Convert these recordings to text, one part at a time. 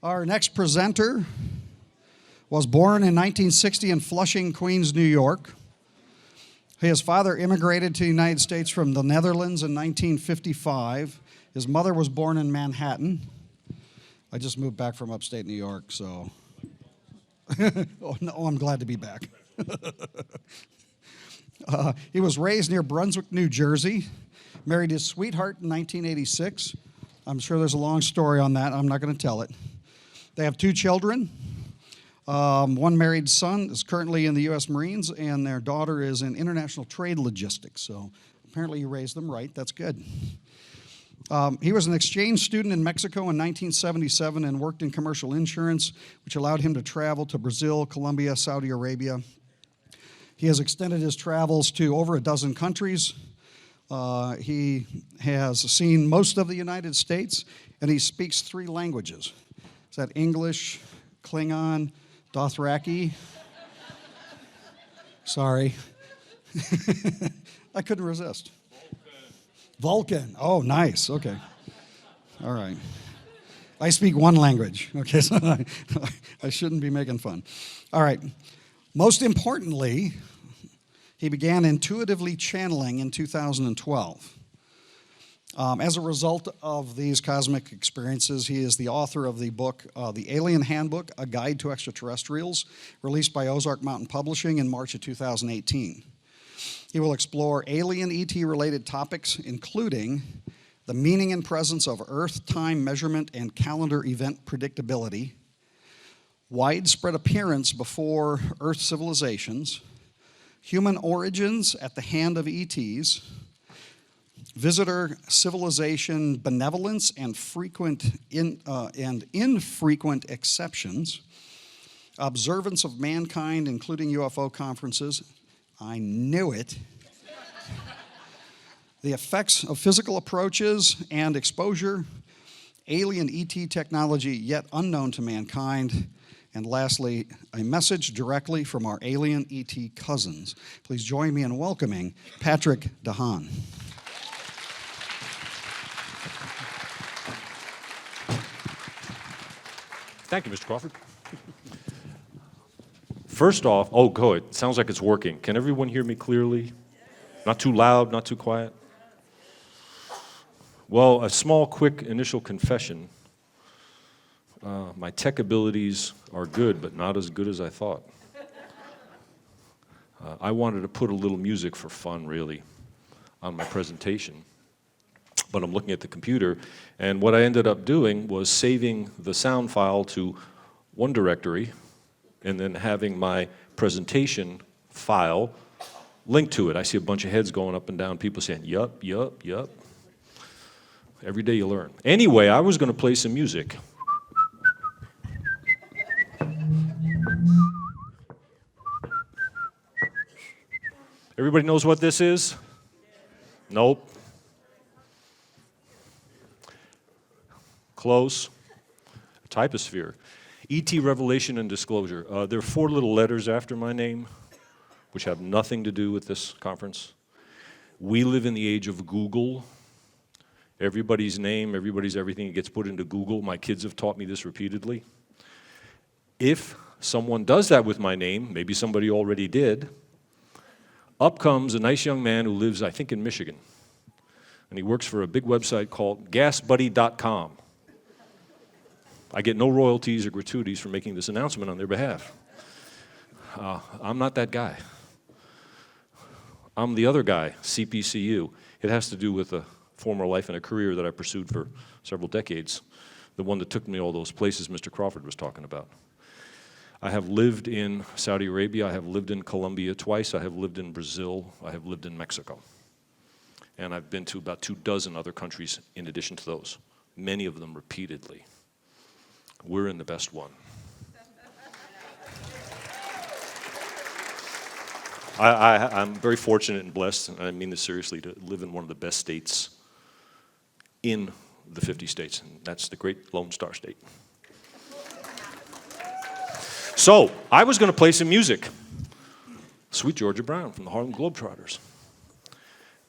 Our next presenter was born in 1960 in Flushing, Queens, New York. His father immigrated to the United States from the Netherlands in 1955. His mother was born in Manhattan. I just moved back from upstate New York, so oh, no, I'm glad to be back. He was raised near Brunswick, New Jersey, married his sweetheart in 1986. I'm sure there's a long story on that. I'm not going to tell it. They have 2 children. One married son is currently in the U.S. Marines, and their daughter is in international trade logistics. So apparently you raised them right. That's good. He was an exchange student in Mexico in 1977 and worked in commercial insurance, which allowed him to travel to Brazil, Colombia, Saudi Arabia. He has extended his travels to over a dozen countries. He has seen most of the United States, and he speaks 3 languages. Is that English, Klingon, Dothraki? Sorry. I couldn't resist. Vulcan. Oh, nice. Okay. All right. I speak 1 language. Okay, so I shouldn't be making fun. All right. Most importantly, he began intuitively channeling in 2012. As a result of these cosmic experiences, he is the author of the book, The Alien Handbook, A Guide to Extraterrestrials, released by Ozark Mountain Publishing in March of 2018. He will explore alien ET-related topics, including the meaning and presence of Earth time measurement and calendar event predictability, widespread appearance before Earth civilizations, human origins at the hand of ETs, visitor civilization benevolence and infrequent exceptions, observance of mankind, including UFO conferences. I knew it. The effects of physical approaches and exposure, alien ET technology yet unknown to mankind, and lastly, a message directly from our alien ET cousins. Please join me in welcoming Patrick de Haan. Thank you, Mr. Crawford. First off, oh, good. Sounds like it's working. Can everyone hear me clearly? Not too loud, not too quiet? Well, a small, quick initial confession. My tech abilities are good, but not as good as I thought. I wanted to put a little music for fun, really, on my presentation. But I'm looking at the computer, and what I ended up doing was saving the sound file to one directory and then having my presentation file linked to it. I see a bunch of heads going up and down, people saying, yup, yup, yup. Every day you learn. Anyway, I was going to play some music. Everybody knows what this is? Nope. Close. Typosphere. ET revelation and disclosure. There are 4 little letters after my name, which have nothing to do with this conference. We live in the age of Google. Everybody's name, everybody's everything gets put into Google. My kids have taught me this repeatedly. If someone does that with my name, maybe somebody already did, up comes a nice young man who lives, I think, in Michigan. And he works for a big website called gasbuddy.com. I get no royalties or gratuities for making this announcement on their behalf. I'm not that guy. I'm the other guy, CPCU. It has to do with a former life and a career that I pursued for several decades, the one that took me all those places Mr. Crawford was talking about. I have lived in Saudi Arabia, I have lived in Colombia twice, I have lived in Brazil, I have lived in Mexico. And I've been to about 24 other countries in addition to those, many of them repeatedly. We're in the best one. I'm very fortunate and blessed, and I mean this seriously, to live in one of the best states in the 50 states, and that's the great Lone Star State. So, I was going to play some music. Sweet Georgia Brown from the Harlem Globetrotters.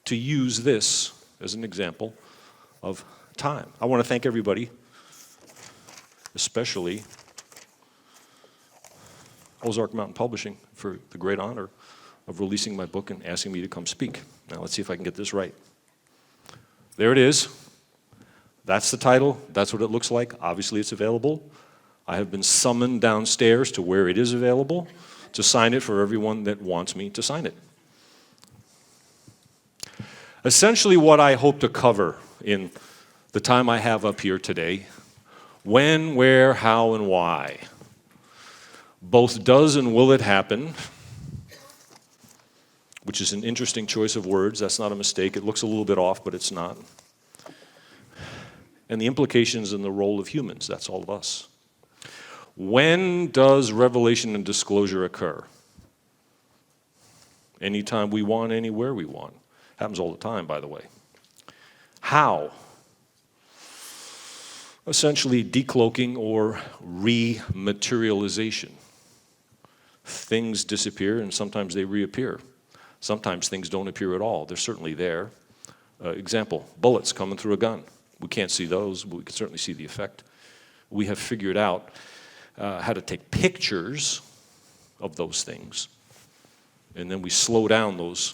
To use this as an example of time. I want to thank everybody especially Ozark Mountain Publishing for the great honor of releasing my book and asking me to come speak. Now let's see if I can get this right. There it is. That's the title. That's what it looks like. Obviously it's available. I have been summoned downstairs to where it is available to sign it for everyone that wants me to sign it. Essentially what I hope to cover in the time I have up here today: when, where, how, and why. Both does and will it happen, which is an interesting choice of words. That's not a mistake. It looks a little bit off, but it's not. And the implications in the role of humans, that's all of us. When does revelation and disclosure occur? Anytime we want, anywhere we want. Happens all the time, by the way. How? Essentially decloaking or rematerialization. Things disappear and sometimes they reappear. Sometimes things don't appear at all. They're certainly there. Example, bullets coming through a gun. We can't see those, but we can certainly see the effect. We have figured out how to take pictures of those things, and then we slow down those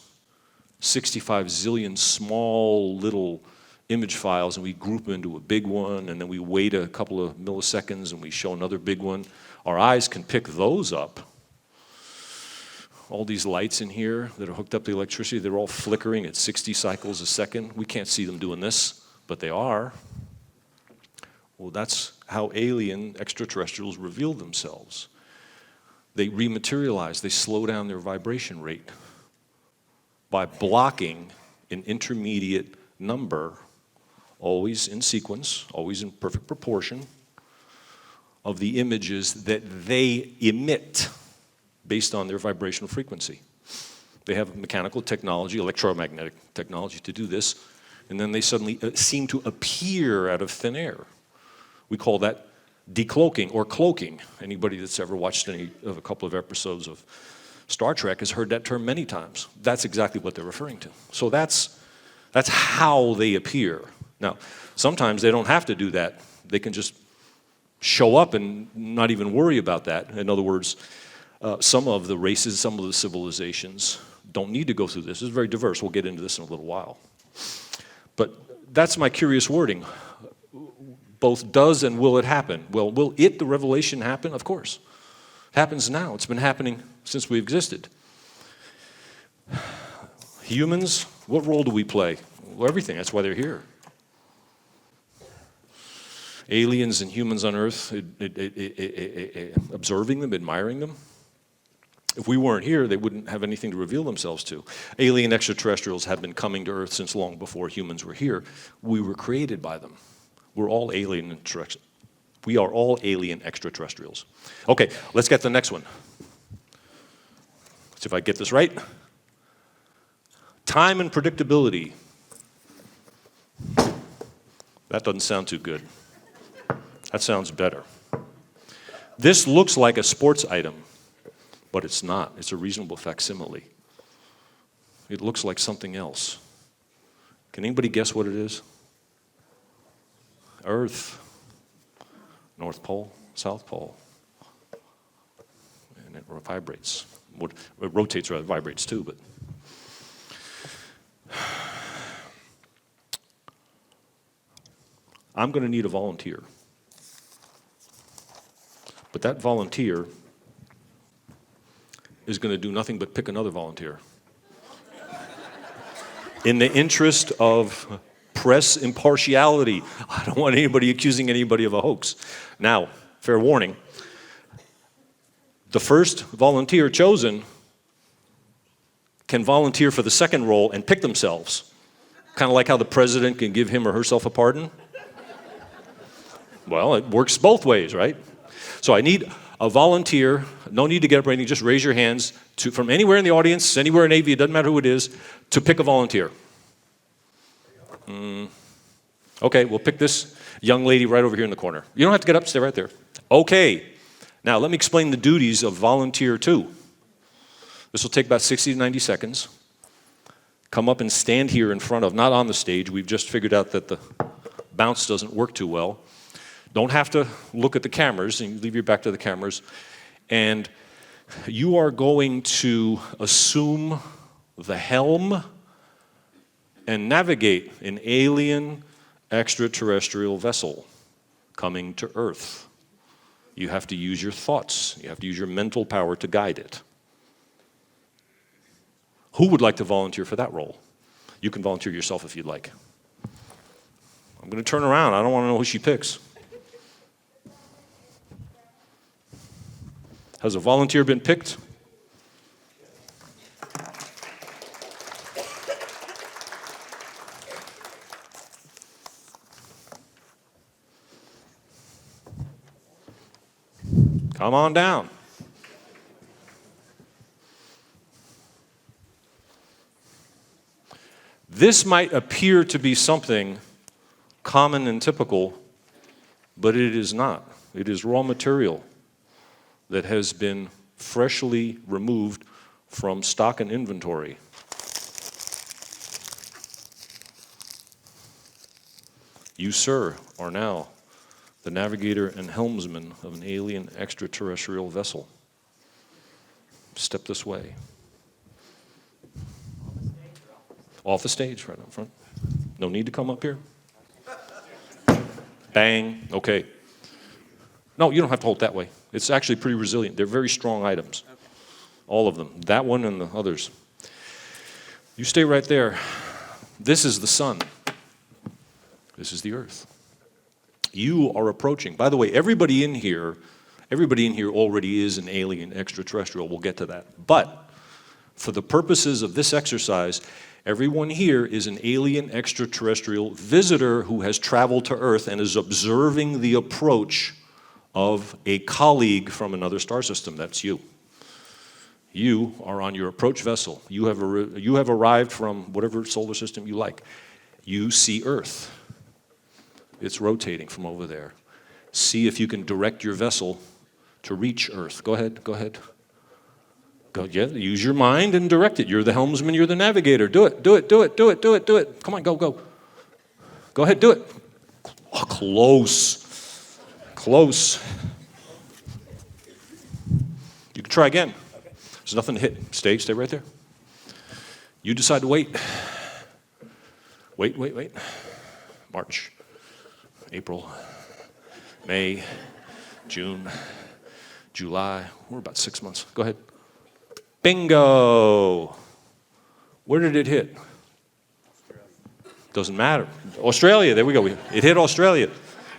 65 zillion small little image files, and we group them into a big one, and then we wait a couple of milliseconds and we show another big one. Our eyes can pick those up. All these lights in here that are hooked up to electricity, they're all flickering at 60 cycles a second. We can't see them doing this, but they are. Well, that's how alien extraterrestrials reveal themselves. They rematerialize, they slow down their vibration rate by blocking an intermediate number, always in sequence, always in perfect proportion, of the images that they emit based on their vibrational frequency. They have mechanical technology, electromagnetic technology to do this, and then they suddenly seem to appear out of thin air. We call that decloaking or cloaking. Anybody that's ever watched any of a couple of episodes of Star Trek has heard that term many times. That's exactly what they're referring to. So that's how they appear. Now, sometimes they don't have to do that. They can just show up and not even worry about that. In other words, some of the races, some of the civilizations don't need to go through this. It's very diverse. We'll get into this in a little while. But that's my curious wording. Both does and will it happen? Well, will the revelation happen? Of course. It happens now. It's been happening since we existed. Humans, what role do we play? Well, everything. That's why they're here. Aliens and humans on Earth, observing them, admiring them. If we weren't here, they wouldn't have anything to reveal themselves to. Alien extraterrestrials have been coming to Earth since long before humans were here. We were created by them. We're all alien extraterrestrials. We are all alien extraterrestrials. Okay, let's get to the next one. Let's see if I get this right. Time and predictability. That doesn't sound too good. That sounds better. This looks like a sports item, but it's not. It's a reasonable facsimile. It looks like something else. Can anybody guess what it is? Earth. North Pole, South Pole. And it vibrates. It rotates rather, vibrates too, but. I'm going to need a volunteer. But that volunteer is going to do nothing but pick another volunteer. In the interest of press impartiality. I don't want anybody accusing anybody of a hoax. Now, fair warning, the first volunteer chosen can volunteer for the second role and pick themselves. Kind of like how the president can give him or herself a pardon. Well, it works both ways, right? So I need a volunteer, no need to get up or anything, just raise your hands from anywhere in the audience, anywhere in AV, it doesn't matter who it is, to pick a volunteer. Okay, we'll pick this young lady right over here in the corner. You don't have to get up, stay right there. Okay, now let me explain the duties of volunteer 2. This will take about 60 to 90 seconds. Come up and stand here in front of, not on the stage, we've just figured out that the bounce doesn't work too well. Don't have to look at the cameras, and you leave your back to the cameras. And you are going to assume the helm and navigate an alien extraterrestrial vessel coming to Earth. You have to use your thoughts. You have to use your mental power to guide it. Who would like to volunteer for that role? You can volunteer yourself if you'd like. I'm going to turn around. I don't want to know who she picks. Has a volunteer been picked? Come on down. This might appear to be something common and typical, but it is not. It is raw material that has been freshly removed from stock and inventory. You, sir, are now the navigator and helmsman of an alien extraterrestrial vessel. Step this way. Off the stage, right up front. No need to come up here. Bang. Okay. No, you don't have to hold it that way. It's actually pretty resilient. They're very strong items. All of them. That one and the others. You stay right there. This is the sun. This is the earth. You are approaching. By the way, everybody in here already is an alien extraterrestrial. We'll get to that. But for the purposes of this exercise, everyone here is an alien extraterrestrial visitor who has traveled to Earth and is observing the approach of a colleague from another star system. That's you. You are on your approach vessel. You have arrived from whatever solar system you like. You see Earth. It's rotating from over there. See if you can direct your vessel to reach Earth. Go ahead, go ahead. Go, yeah, use your mind and direct it. You're the helmsman, you're the navigator. Do it, do it, do it, do it, do it, do it. Come on, go, go. Go ahead, do it. Oh, close. Close. You can try again. There's nothing to hit. Stay right there. You decide to wait. Wait, wait, wait. March, April, May, June, July. We're about 6 months. Go ahead. Bingo! Where did it hit? Doesn't matter. Australia, there we go. It hit Australia.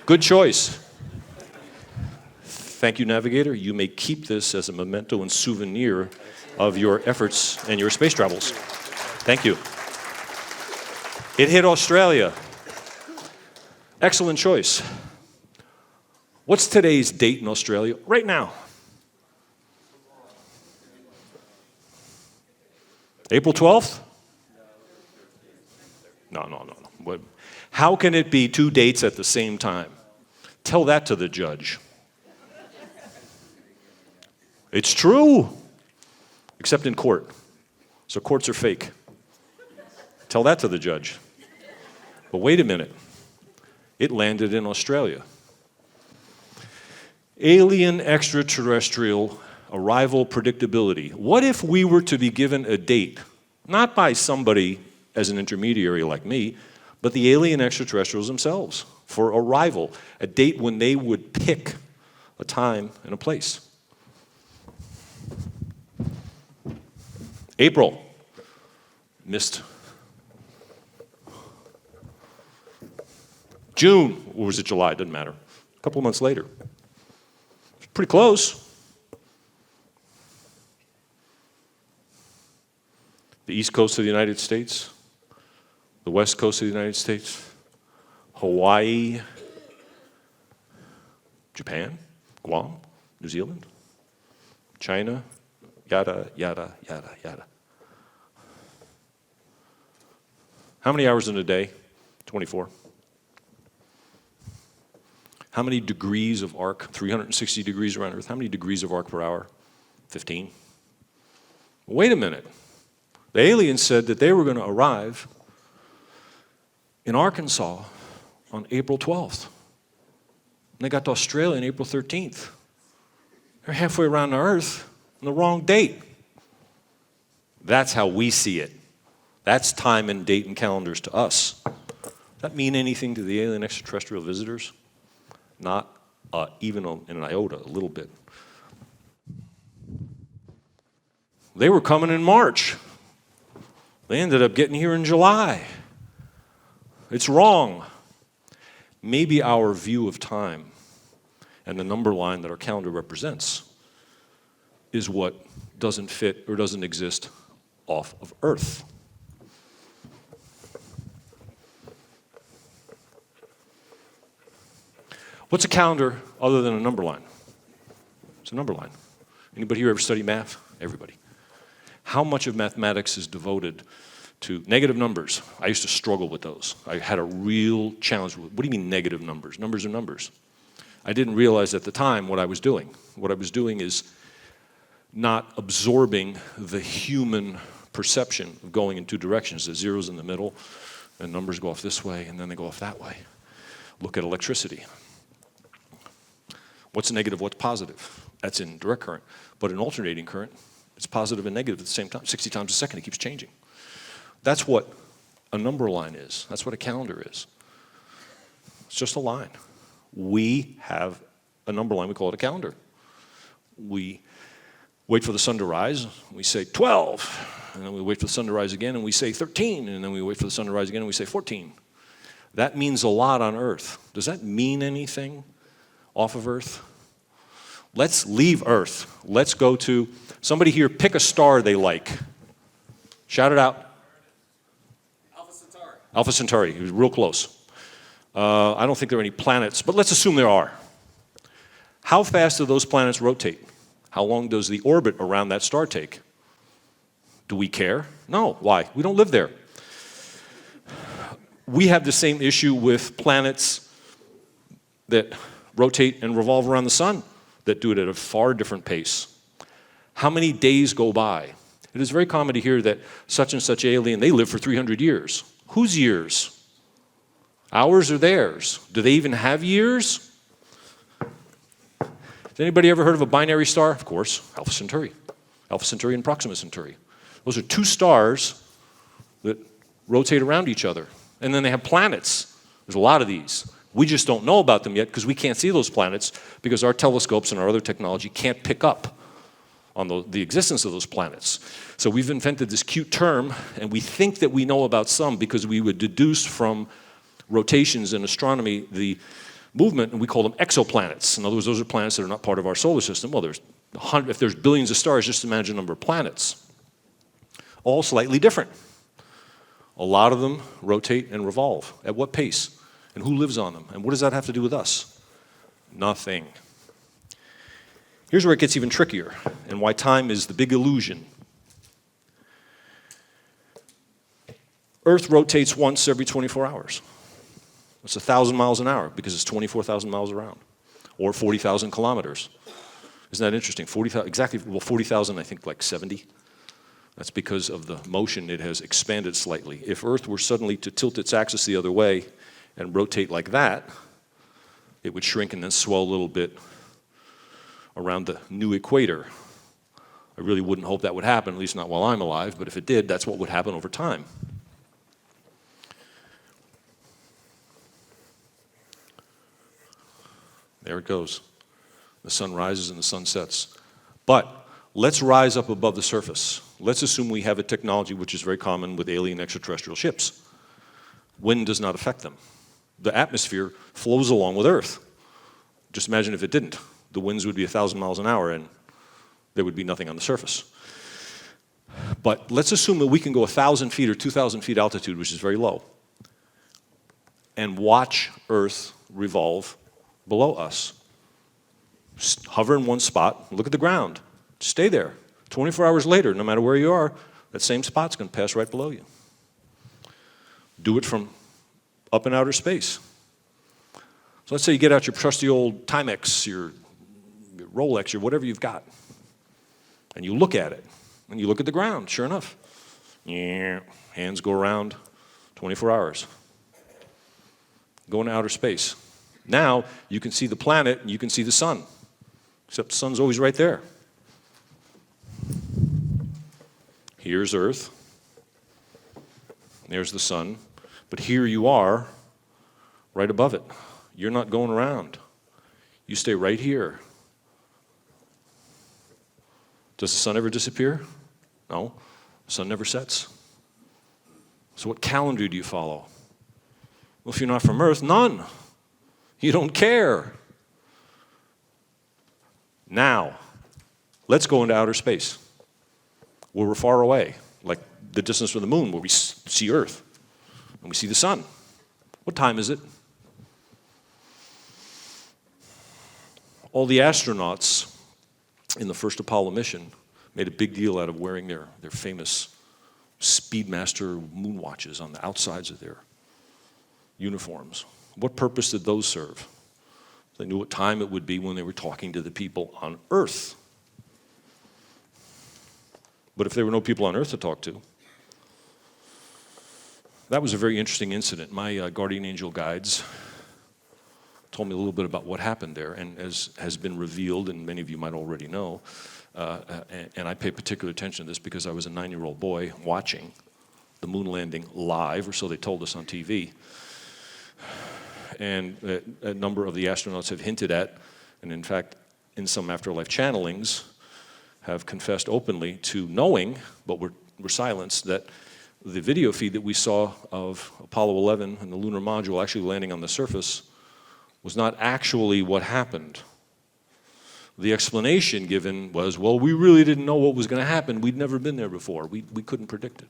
Good choice. Thank you, navigator. You may keep this as a memento and souvenir of your efforts and your space travels. Thank you. It hit Australia. Excellent choice. What's today's date in Australia? Right now. April 12th? No. How can it be two dates at the same time? Tell that to the judge. It's true, except in court. So courts are fake. Tell that to the judge. But wait a minute. It landed in Australia. Alien extraterrestrial arrival predictability. What if we were to be given a date, not by somebody as an intermediary like me, but the alien extraterrestrials themselves for arrival, a date when they would pick a time and a place? April. Missed. June, or was it July? Doesn't matter. A couple of months later. Pretty close. The east coast of the United States, the west coast of the United States, Hawaii, Japan, Guam, New Zealand, China, yada, yada, yada, yada. How many hours in a day? 24. How many degrees of arc? 360 degrees around Earth. How many degrees of arc per hour? 15. Wait a minute. The aliens said that they were going to arrive in Arkansas on April 12th. they got to Australia on April 13th. They're halfway around the Earth on the wrong date. That's how we see it. That's time and date and calendars to us. Does that mean anything to the alien extraterrestrial visitors? Not even in an iota, a little bit. They were coming in March. They ended up getting here in July. It's wrong. Maybe our view of time and the number line that our calendar represents is what doesn't fit or doesn't exist off of Earth. What's a calendar other than a number line? It's a number line. Anybody here ever study math? Everybody. How much of mathematics is devoted to negative numbers? I used to struggle with those. I had a real challenge with, what do you mean negative numbers? Numbers are numbers. I didn't realize at the time what I was doing. What I was doing is not absorbing the human perception of going in two directions. The zeros in the middle, and numbers go off this way, and then they go off that way. Look at electricity. What's negative, what's positive? That's in direct current. But in alternating current, it's positive and negative at the same time. 60 times a second, it keeps changing. That's what a number line is. That's what a calendar is. It's just a line. We have a number line, we call it a calendar. We wait for the sun to rise, we say 12, and then we wait for the sun to rise again and we say 13, and then we wait for the sun to rise again and we say 14. That means a lot on Earth. Does that mean anything off of Earth? Let's leave Earth. Let's go to, somebody here, pick a star they like. Shout it out. Alpha Centauri. Alpha Centauri, he was real close. I don't think there are any planets, but let's assume there are. How fast do those planets rotate? How long does the orbit around that star take? Do we care? No. Why? We don't live there. We have the same issue with planets that rotate and revolve around the sun, that do it at a far different pace. How many days go by? It is very common to hear that such and such alien, they live for 300 years. Whose years? Ours or theirs? Do they even have years? Has anybody ever heard of a binary star? Of course, Alpha Centauri. Alpha Centauri and Proxima Centauri. Those are two stars that rotate around each other. And then they have planets. There's a lot of these. We just don't know about them yet because we can't see those planets because our telescopes and our other technology can't pick up on the existence of those planets. So we've invented this cute term, and we think that we know about some because we would deduce from rotations in astronomy the movement, and we call them exoplanets. In other words, those are planets that are not part of our solar system. Well, if there's billions of stars, just imagine the number of planets. All slightly different. A lot of them rotate and revolve. At what pace? And who lives on them? And what does that have to do with us? Nothing. Here's where it gets even trickier, and why time is the big illusion. Earth rotates once every 24 hours. That's 1,000 miles an hour because it's 24,000 miles around, or 40,000 kilometers. Isn't that interesting? 40,000, exactly, well, 40,000, I think like 70. That's because of the motion, it has expanded slightly. If Earth were suddenly to tilt its axis the other way and rotate like that, it would shrink and then swell a little bit around the new equator. I really wouldn't hope that would happen, at least not while I'm alive, but if it did, that's what would happen over time. There it goes. The sun rises and the sun sets. But let's rise up above the surface. Let's assume we have a technology which is very common with alien extraterrestrial ships. Wind does not affect them. The atmosphere flows along with Earth. Just imagine if it didn't. The winds would be 1,000 miles an hour and there would be nothing on the surface. But let's assume that we can go 1,000 feet or 2,000 feet altitude, which is very low, and watch Earth revolve below us. Just hover in one spot, look at the ground. Just stay there. 24 hours later, no matter where you are, that same spot's going to pass right below you. Do it from up in outer space. So let's say you get out your trusty old Timex, your Rolex, or whatever you've got, and you look at it, and you look at the ground, sure enough. Yeah, hands go around 24 hours. Go into outer space. Now you can see the planet and you can see the sun, except the sun's always right there. Here's Earth. There's the sun. But here you are, right above it. You're not going around. You stay right here. Does the sun ever disappear? No. The sun never sets. So what calendar do you follow? Well, if you're not from Earth, none. You don't care. Now, let's go into outer space, where we're far away, like the distance from the moon, where we see Earth, and we see the sun. What time is it? All the astronauts in the first Apollo mission made a big deal out of wearing their famous Speedmaster moon watches on the outsides of their uniforms. What purpose did those serve? They knew what time it would be when they were talking to the people on Earth. But if there were no people on Earth to talk to, that was a very interesting incident. My guardian angel guides told me a little bit about what happened there, and as has been revealed, and many of you might already know, and I pay particular attention to this because I was a 9-year-old boy watching the moon landing live, or so they told us on TV. And a number of the astronauts have hinted at, and in fact, in some afterlife channelings, have confessed openly to knowing, but were silenced, that the video feed that we saw of Apollo 11 and the lunar module actually landing on the surface was not actually what happened. The explanation given was, well, we really didn't know what was going to happen. We'd never been there before. We couldn't predict it.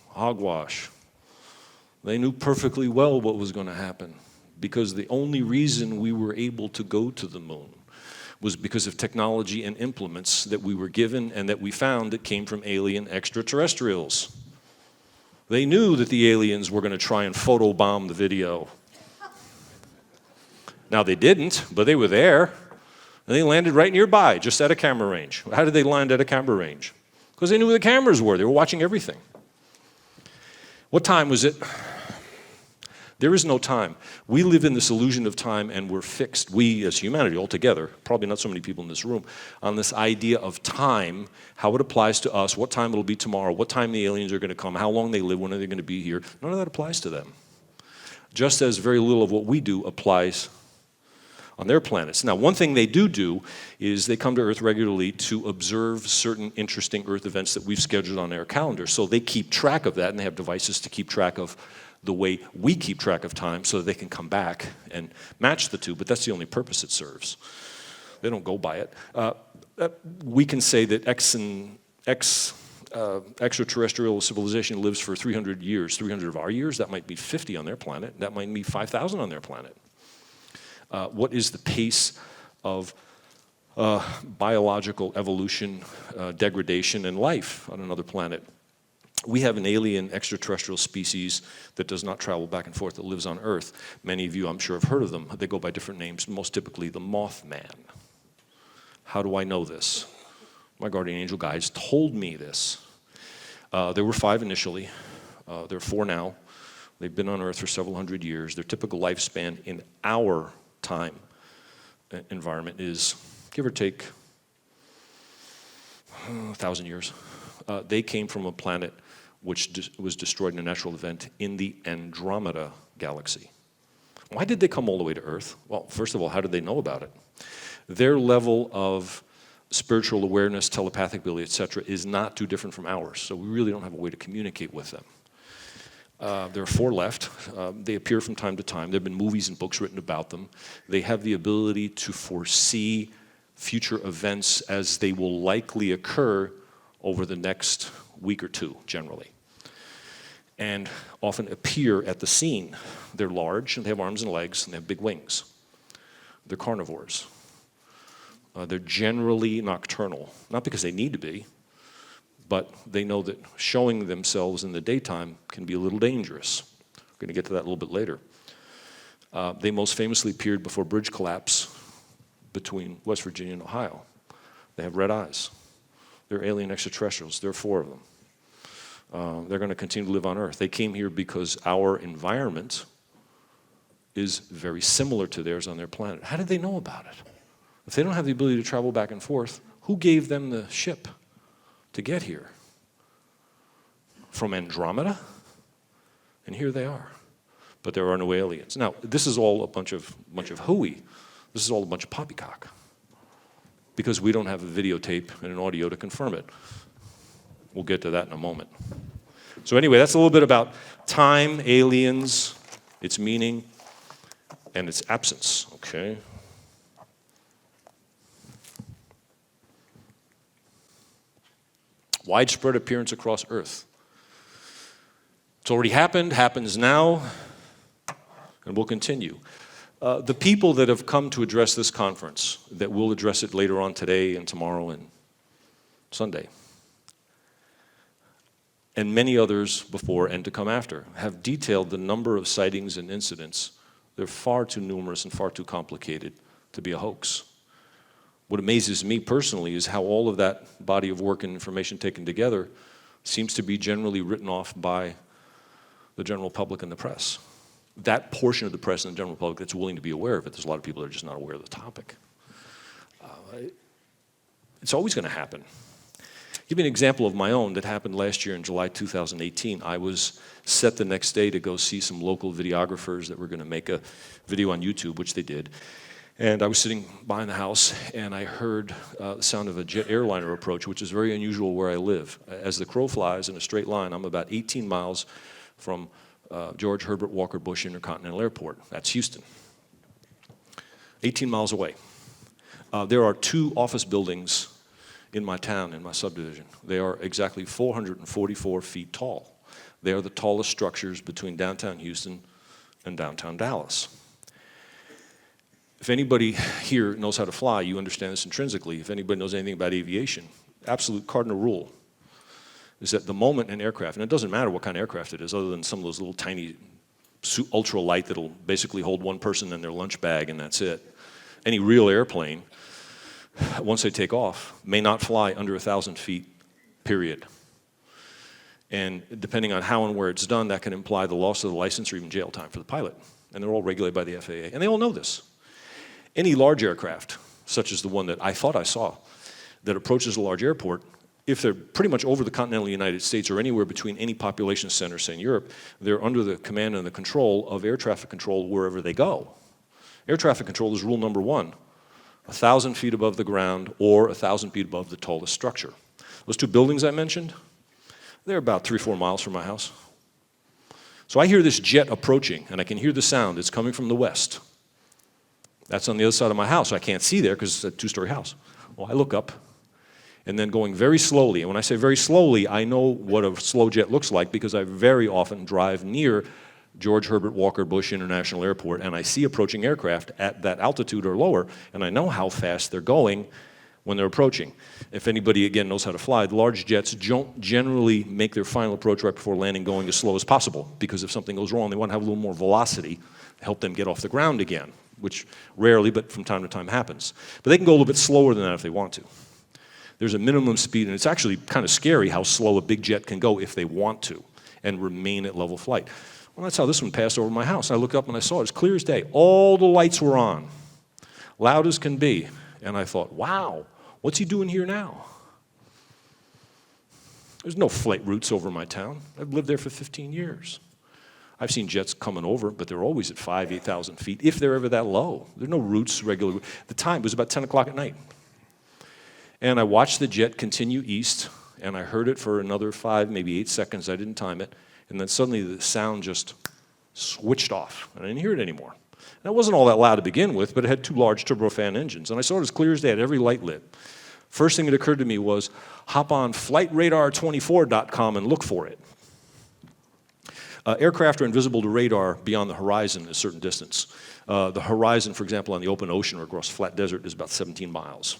Hogwash. They knew perfectly well what was going to happen, because the only reason we were able to go to the moon was because of technology and implements that we were given and that we found that came from alien extraterrestrials. They knew that the aliens were going to try and photobomb the video. Now, they didn't, but they were there, and they landed right nearby, just at a camera range. How did they land at a camera range? Because they knew where the cameras were. They were watching everything. What time was it? There is no time. We live in this illusion of time, and we're fixed, we as humanity altogether, probably not so many people in this room, on this idea of time, how it applies to us, what time it'll be tomorrow, what time the aliens are going to come, how long they live, when are they going to be here. None of that applies to them. Just as very little of what we do applies on their planets. Now, one thing they do is they come to Earth regularly to observe certain interesting Earth events that we've scheduled on their calendar. So they keep track of that, and they have devices to keep track of the way we keep track of time so that they can come back and match the two, but that's the only purpose it serves. They don't go by it. We can say that extraterrestrial civilization lives for 300 years, 300 of our years. That might be 50 on their planet. That might be 5,000 on their planet. What is the pace of biological evolution, degradation, and life on another planet? We have an alien extraterrestrial species that does not travel back and forth, that lives on Earth. Many of you, I'm sure, have heard of them. They go by different names, most typically the Mothman. How do I know this? My guardian angel guides told me this. There were 5 initially. There are 4 now. They've been on Earth for several hundred years. Their typical lifespan in our time environment is, give or take, 1,000 years. They came from a planet which was destroyed in a natural event in the Andromeda galaxy. Why did they come all the way to Earth? Well, first of all, how did they know about it? Their level of spiritual awareness, telepathic ability, etc., is not too different from ours, so we really don't have a way to communicate with them. There are 4 left. They appear from time to time. There have been movies and books written about them. They have the ability to foresee future events as they will likely occur over the next week or 2, generally, and often appear at the scene. They're large, and they have arms and legs, and they have big wings. They're carnivores. They're generally nocturnal, not because they need to be, but they know that showing themselves in the daytime can be a little dangerous. We're going to get to that a little bit later. They most famously appeared before bridge collapse between West Virginia and Ohio. They have red eyes. They're alien extraterrestrials. There are 4 of them. They're going to continue to live on Earth. They came here because our environment is very similar to theirs on their planet. How did they know about it? If they don't have the ability to travel back and forth, who gave them the ship to get here? From Andromeda? And here they are. But there are no aliens. Now, this is all a bunch of hooey. This is all a bunch of poppycock. Because we don't have a videotape and an audio to confirm it. We'll get to that in a moment. So anyway, that's a little bit about time, aliens, its meaning, and its absence, okay? Widespread appearance across Earth. It's already happened, happens now, and will continue. The people that have come to address this conference, that will address it later on today and tomorrow and Sunday, and many others before and to come after, have detailed the number of sightings and incidents. They're far too numerous and far too complicated to be a hoax. What amazes me personally is how all of that body of work and information taken together seems to be generally written off by the general public and the press. That portion of the press and the general public that's willing to be aware of it, there's a lot of people that are just not aware of the topic. It's always going to happen. Give you an example of my own that happened last year in July 2018. I was set the next day to go see some local videographers that were going to make a video on YouTube, which they did. And I was sitting behind the house, and I heard the sound of a jet airliner approach, which is very unusual where I live. As the crow flies in a straight line, I'm about 18 miles from George Herbert Walker Bush Intercontinental Airport. That's Houston. 18 miles away. There are 2 office buildings in my town, in my subdivision. They are exactly 444 feet tall. They are the tallest structures between downtown Houston and downtown Dallas. If anybody here knows how to fly, you understand this intrinsically. If anybody knows anything about aviation, absolute cardinal rule is that the moment an aircraft, and it doesn't matter what kind of aircraft it is, other than some of those little tiny ultralight that'll basically hold one person and their lunch bag and that's it. Any real airplane, once they take off, may not fly under 1,000 feet, period. And depending on how and where it's done, that can imply the loss of the license or even jail time for the pilot. And they're all regulated by the FAA. And they all know this. Any large aircraft, such as the one that I thought I saw, that approaches a large airport, if they're pretty much over the continental United States or anywhere between any population center, say in Europe, they're under the command and the control of air traffic control wherever they go. Air traffic control is rule number 1. 1,000 feet above the ground or 1,000 feet above the tallest structure. Those 2 buildings I mentioned, they're about 3-4 miles from my house. So I hear this jet approaching, and I can hear the sound. It's coming from the west. That's on the other side of my house. I can't see there because it's a 2-story house. Well, I look up, and then going very slowly, and when I say very slowly, I know what a slow jet looks like because I very often drive near George Herbert Walker Bush International Airport, and I see approaching aircraft at that altitude or lower, and I know how fast they're going when they're approaching. If anybody, again, knows how to fly, the large jets don't generally make their final approach right before landing going as slow as possible, because if something goes wrong, they want to have a little more velocity to help them get off the ground again, which rarely, but from time to time happens. But they can go a little bit slower than that if they want to. There's a minimum speed, and it's actually kind of scary how slow a big jet can go if they want to and remain at level flight. Well, that's how this one passed over my house. I looked up and I saw it as clear as day. All the lights were on, loud as can be. And I thought, wow, what's he doing here now? There's no flight routes over my town. I've lived there for 15 years. I've seen jets coming over, but they're always at 5,000, 8,000 feet, if they're ever that low. There's no routes regular. The time was about 10 o'clock at night. And I watched the jet continue east, and I heard it for another 5, maybe 8 seconds. I didn't time it. And then suddenly the sound just switched off, and I didn't hear it anymore. And it wasn't all that loud to begin with, but it had 2 large turbofan engines, and I saw it as clear as day, had every light lit. First thing that occurred to me was, hop on flightradar24.com and look for it. Aircraft are invisible to radar beyond the horizon a certain distance. The horizon, for example, on the open ocean or across flat desert is about 17 miles.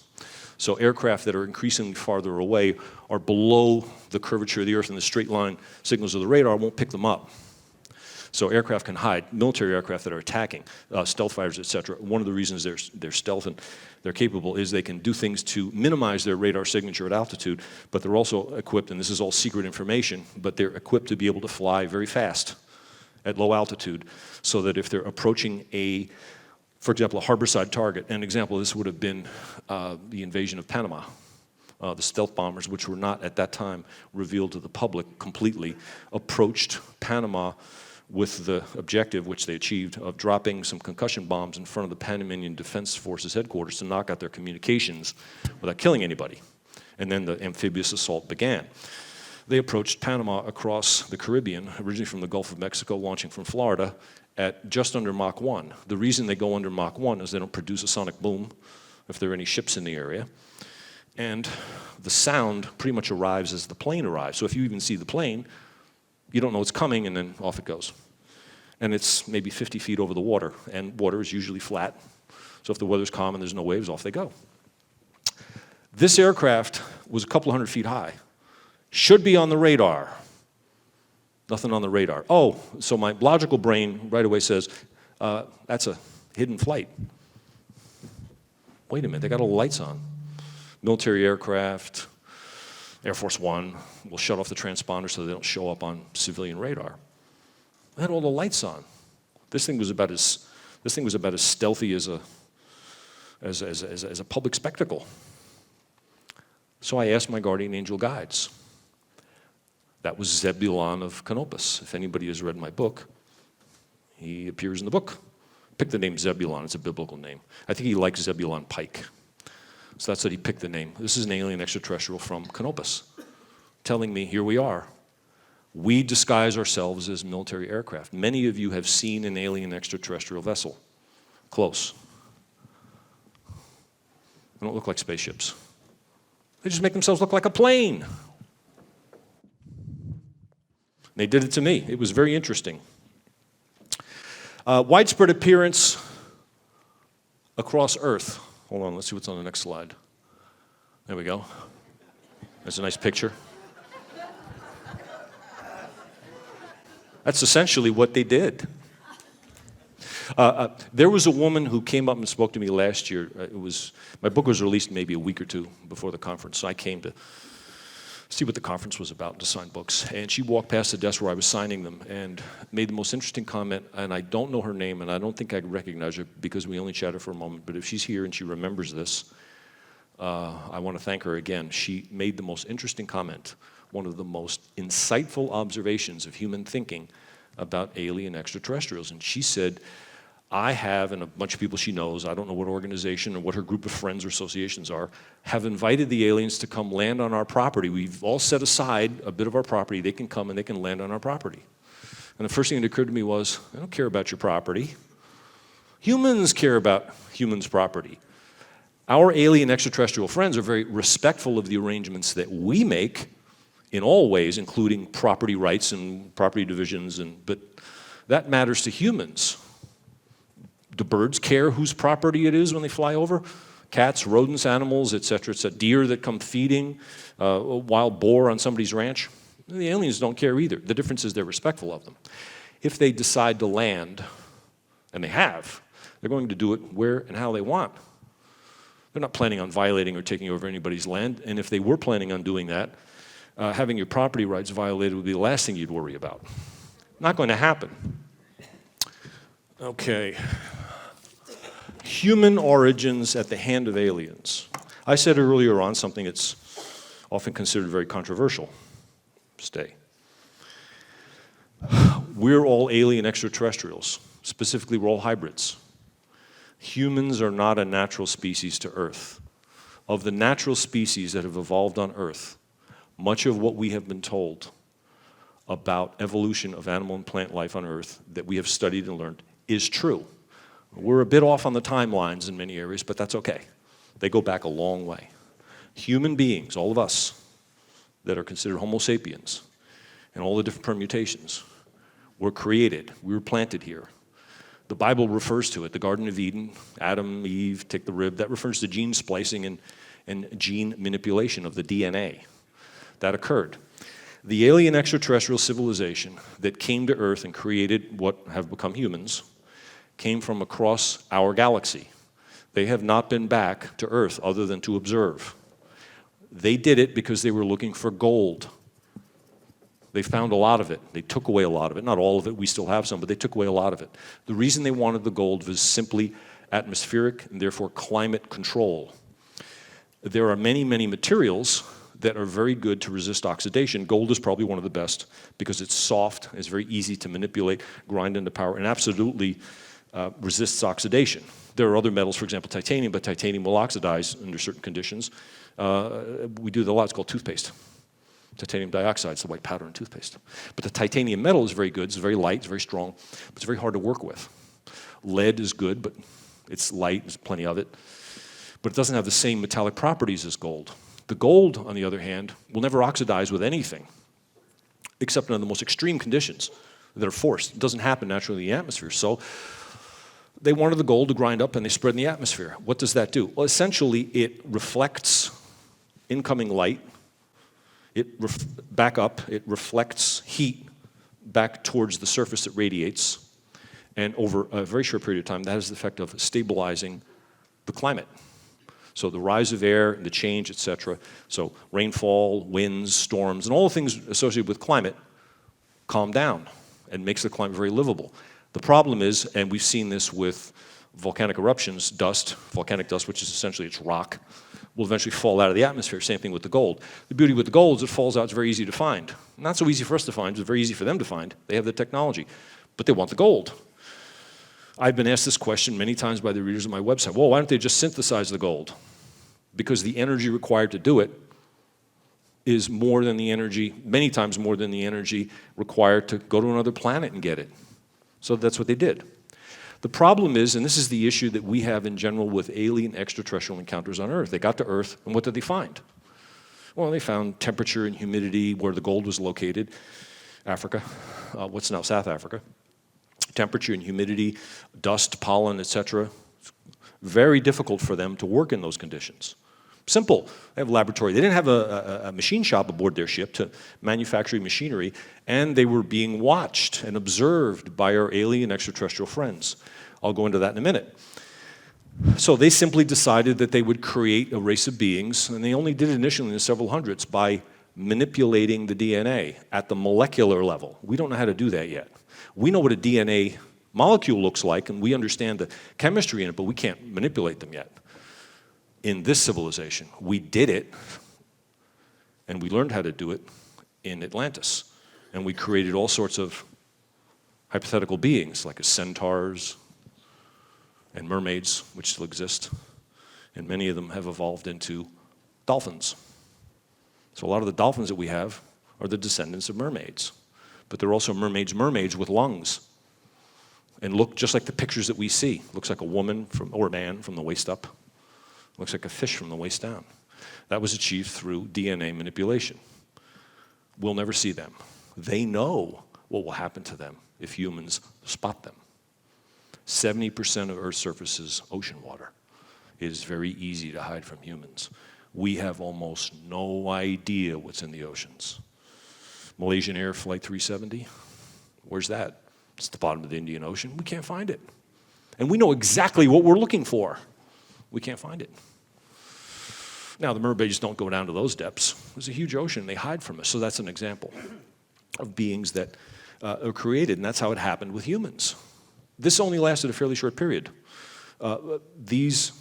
So aircraft that are increasingly farther away are below the curvature of the Earth, and the straight line signals of the radar won't pick them up. So aircraft can hide. Military aircraft that are attacking, stealth fighters, etc. One of the reasons they're stealth and they're capable is they can do things to minimize their radar signature at altitude, but they're also equipped, and this is all secret information, but they're equipped to be able to fly very fast at low altitude, so that if they're approaching for example, a harborside target, an example of this would have been the invasion of Panama. The stealth bombers, which were not at that time revealed to the public completely, approached Panama with the objective, which they achieved, of dropping some concussion bombs in front of the Panamanian Defense Forces headquarters to knock out their communications without killing anybody. And then the amphibious assault began. They approached Panama across the Caribbean, originally from the Gulf of Mexico, launching from Florida, at just under Mach 1. The reason they go under Mach 1 is they don't produce a sonic boom if there are any ships in the area. And the sound pretty much arrives as the plane arrives. So if you even see the plane, you don't know it's coming, and then off it goes. And it's maybe 50 feet over the water, and water is usually flat. So if the weather's calm and there's no waves, off they go. This aircraft was a couple hundred feet high. Should be on the radar. Nothing on the radar. Oh, so my logical brain right away says, that's a hidden flight. Wait a minute, they got all the lights on. Military aircraft, Air Force One will shut off the transponder so they don't show up on civilian radar. They had all the lights on. This thing was about as stealthy as a public spectacle. So I asked my guardian angel guides. That was Zebulon of Canopus. If anybody has read my book, he appears in the book. Pick the name Zebulon, it's a biblical name. I think he likes Zebulon Pike. So that's what he picked the name. This is an alien extraterrestrial from Canopus, telling me, here we are. We disguise ourselves as military aircraft. Many of you have seen an alien extraterrestrial vessel. Close. They don't look like spaceships. They just make themselves look like a plane. They did it to me. It was very interesting. Widespread appearance across Earth. Hold on, let's see what's on the next slide. There we go. There's a nice picture. That's essentially what they did. There was a woman who came up and spoke to me last year. My book was released maybe a week or two before the conference, so I came to see what the conference was about, to sign books. And she walked past the desk where I was signing them and made the most interesting comment, and I don't know her name, and I don't think I recognize her because we only chatted for a moment, but if she's here and she remembers this, I want to thank her again. She made the most interesting comment, one of the most insightful observations of human thinking about alien extraterrestrials. And she said, I have, and a bunch of people she knows, I don't know what organization or what her group of friends or associations are, have invited the aliens to come land on our property. We've all set aside a bit of our property. They can come and they can land on our property. And the first thing that occurred to me was, I don't care about your property. Humans care about humans' property. Our alien extraterrestrial friends are very respectful of the arrangements that we make in all ways, including property rights and property divisions, but that matters to humans. Do birds care whose property it is when they fly over? Cats, rodents, animals, etc. It's a deer that come feeding, a wild boar on somebody's ranch. The aliens don't care either. The difference is they're respectful of them. If they decide to land, and they have, they're going to do it where and how they want. They're not planning on violating or taking over anybody's land, and if they were planning on doing that, having your property rights violated would be the last thing you'd worry about. Not going to happen. Okay. Human origins at the hand of aliens. I said earlier on something that's often considered very controversial. Stay. We're all alien extraterrestrials. Specifically, we're all hybrids. Humans are not a natural species to Earth. Of the natural species that have evolved on Earth, much of what we have been told about evolution of animal and plant life on Earth that we have studied and learned is true. We're a bit off on the timelines in many areas, but that's okay. They go back a long way. Human beings, all of us, that are considered Homo sapiens, and all the different permutations, were created. We were planted here. The Bible refers to it, the Garden of Eden, Adam, Eve, take the rib. That refers to gene splicing and gene manipulation of the DNA. That occurred. The alien extraterrestrial civilization that came to Earth and created what have become humans came from across our galaxy. They have not been back to Earth other than to observe. They did it because they were looking for gold. They found a lot of it. They took away a lot of it. Not all of it. We still have some, but they took away a lot of it. The reason they wanted the gold was simply atmospheric and therefore climate control. There are many, many materials that are very good to resist oxidation. Gold is probably one of the best because it's soft, it's very easy to manipulate, grind into powder, and absolutely resists oxidation. There are other metals, for example, titanium, but titanium will oxidize under certain conditions. We do that a lot. It's called toothpaste. Titanium dioxide is the white powder in toothpaste. But the titanium metal is very good. It's very light, it's very strong, but it's very hard to work with. Lead is good, but it's light, there's plenty of it. But it doesn't have the same metallic properties as gold. The gold, on the other hand, will never oxidize with anything, except under the most extreme conditions that are forced. It doesn't happen naturally in the atmosphere. So they wanted the gold to grind up and they spread in the atmosphere. What does that do? Well, essentially, it reflects incoming light. Back up, it reflects heat back towards the surface it radiates. And over a very short period of time, that has the effect of stabilizing the climate. So the rise of air, the change, etc. So rainfall, winds, storms, and all the things associated with climate calm down and makes the climate very livable. The problem is, and we've seen this with volcanic eruptions, volcanic dust, which is essentially it's rock, will eventually fall out of the atmosphere. Same thing with the gold. The beauty with the gold is it falls out, it's very easy to find. Not so easy for us to find, it's very easy for them to find. They have the technology, but they want the gold. I've been asked this question many times by the readers of my website. Well, why don't they just synthesize the gold? Because the energy required to do it is more than the energy, many times more than the energy required to go to another planet and get it. So that's what they did. The problem is, and this is the issue that we have in general with alien extraterrestrial encounters on Earth. They got to Earth, and what did they find? Well, they found temperature and humidity where the gold was located, Africa, what's now South Africa. Temperature and humidity, dust, pollen, etc. Very difficult for them to work in those conditions. Simple. They have a laboratory. They didn't have a machine shop aboard their ship to manufacture machinery, and they were being watched and observed by our alien extraterrestrial friends. I'll go into that in a minute. So they simply decided that they would create a race of beings, and they only did it initially in the several hundreds by manipulating the DNA at the molecular level. We don't know how to do that yet. We know what a DNA molecule looks like, and we understand the chemistry in it, but we can't manipulate them yet. In this civilization, we did it, and we learned how to do it in Atlantis. And we created all sorts of hypothetical beings, like centaurs and mermaids, which still exist. And many of them have evolved into dolphins. So a lot of the dolphins that we have are the descendants of mermaids. But they're also mermaids with lungs. And look just like the pictures that we see. Looks like a woman or a man from the waist up. Looks like a fish from the waist down. That was achieved through DNA manipulation. We'll never see them. They know what will happen to them if humans spot them. 70% of Earth's surface is ocean water. It is very easy to hide from humans. We have almost no idea what's in the oceans. Malaysian Air Flight 370, where's that? It's the bottom of the Indian Ocean. We can't find it. And we know exactly what we're looking for. We can't find it. Now, the mermaids don't go down to those depths. There's a huge ocean. They hide from us. So that's an example of beings that are created, and that's how it happened with humans. This only lasted a fairly short period. These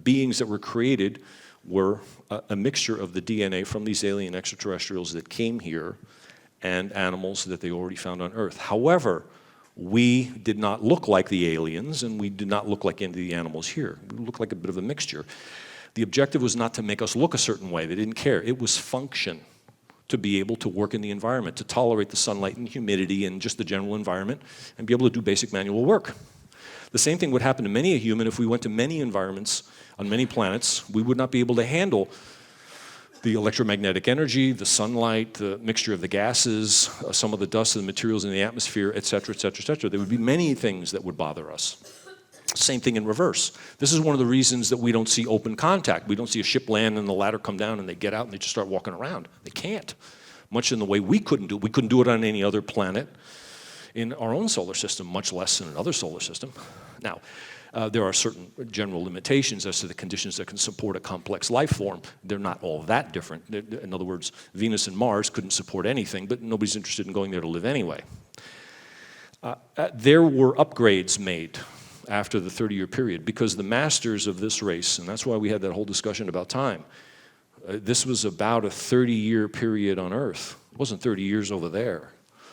beings that were created were a mixture of the DNA from these alien extraterrestrials that came here and animals that they already found on Earth. However, we did not look like the aliens, and we did not look like any of the animals here. We looked like a bit of a mixture. The objective was not to make us look a certain way. They didn't care. It was function, to be able to work in the environment, to tolerate the sunlight and humidity and just the general environment, and be able to do basic manual work. The same thing would happen to many a human if we went to many environments on many planets. We would not be able to handle the electromagnetic energy, the sunlight, the mixture of the gases, some of the dust and the materials in the atmosphere, et cetera, et cetera, et cetera. There would be many things that would bother us. Same thing in reverse. This is one of the reasons that we don't see open contact. We don't see a ship land and the ladder come down and they get out and they just start walking around. They can't. Much in the way we couldn't do it. We couldn't do it on any other planet in our own solar system, much less in another solar system. Now, There are certain general limitations as to the conditions that can support a complex life form. They're not all that different. In other words, Venus and Mars couldn't support anything, but nobody's interested in going there to live anyway. There were upgrades made after the 30-year period because the masters of this race, and that's why we had that whole discussion about time, this was about a 30-year period on Earth. It wasn't 30 years over there.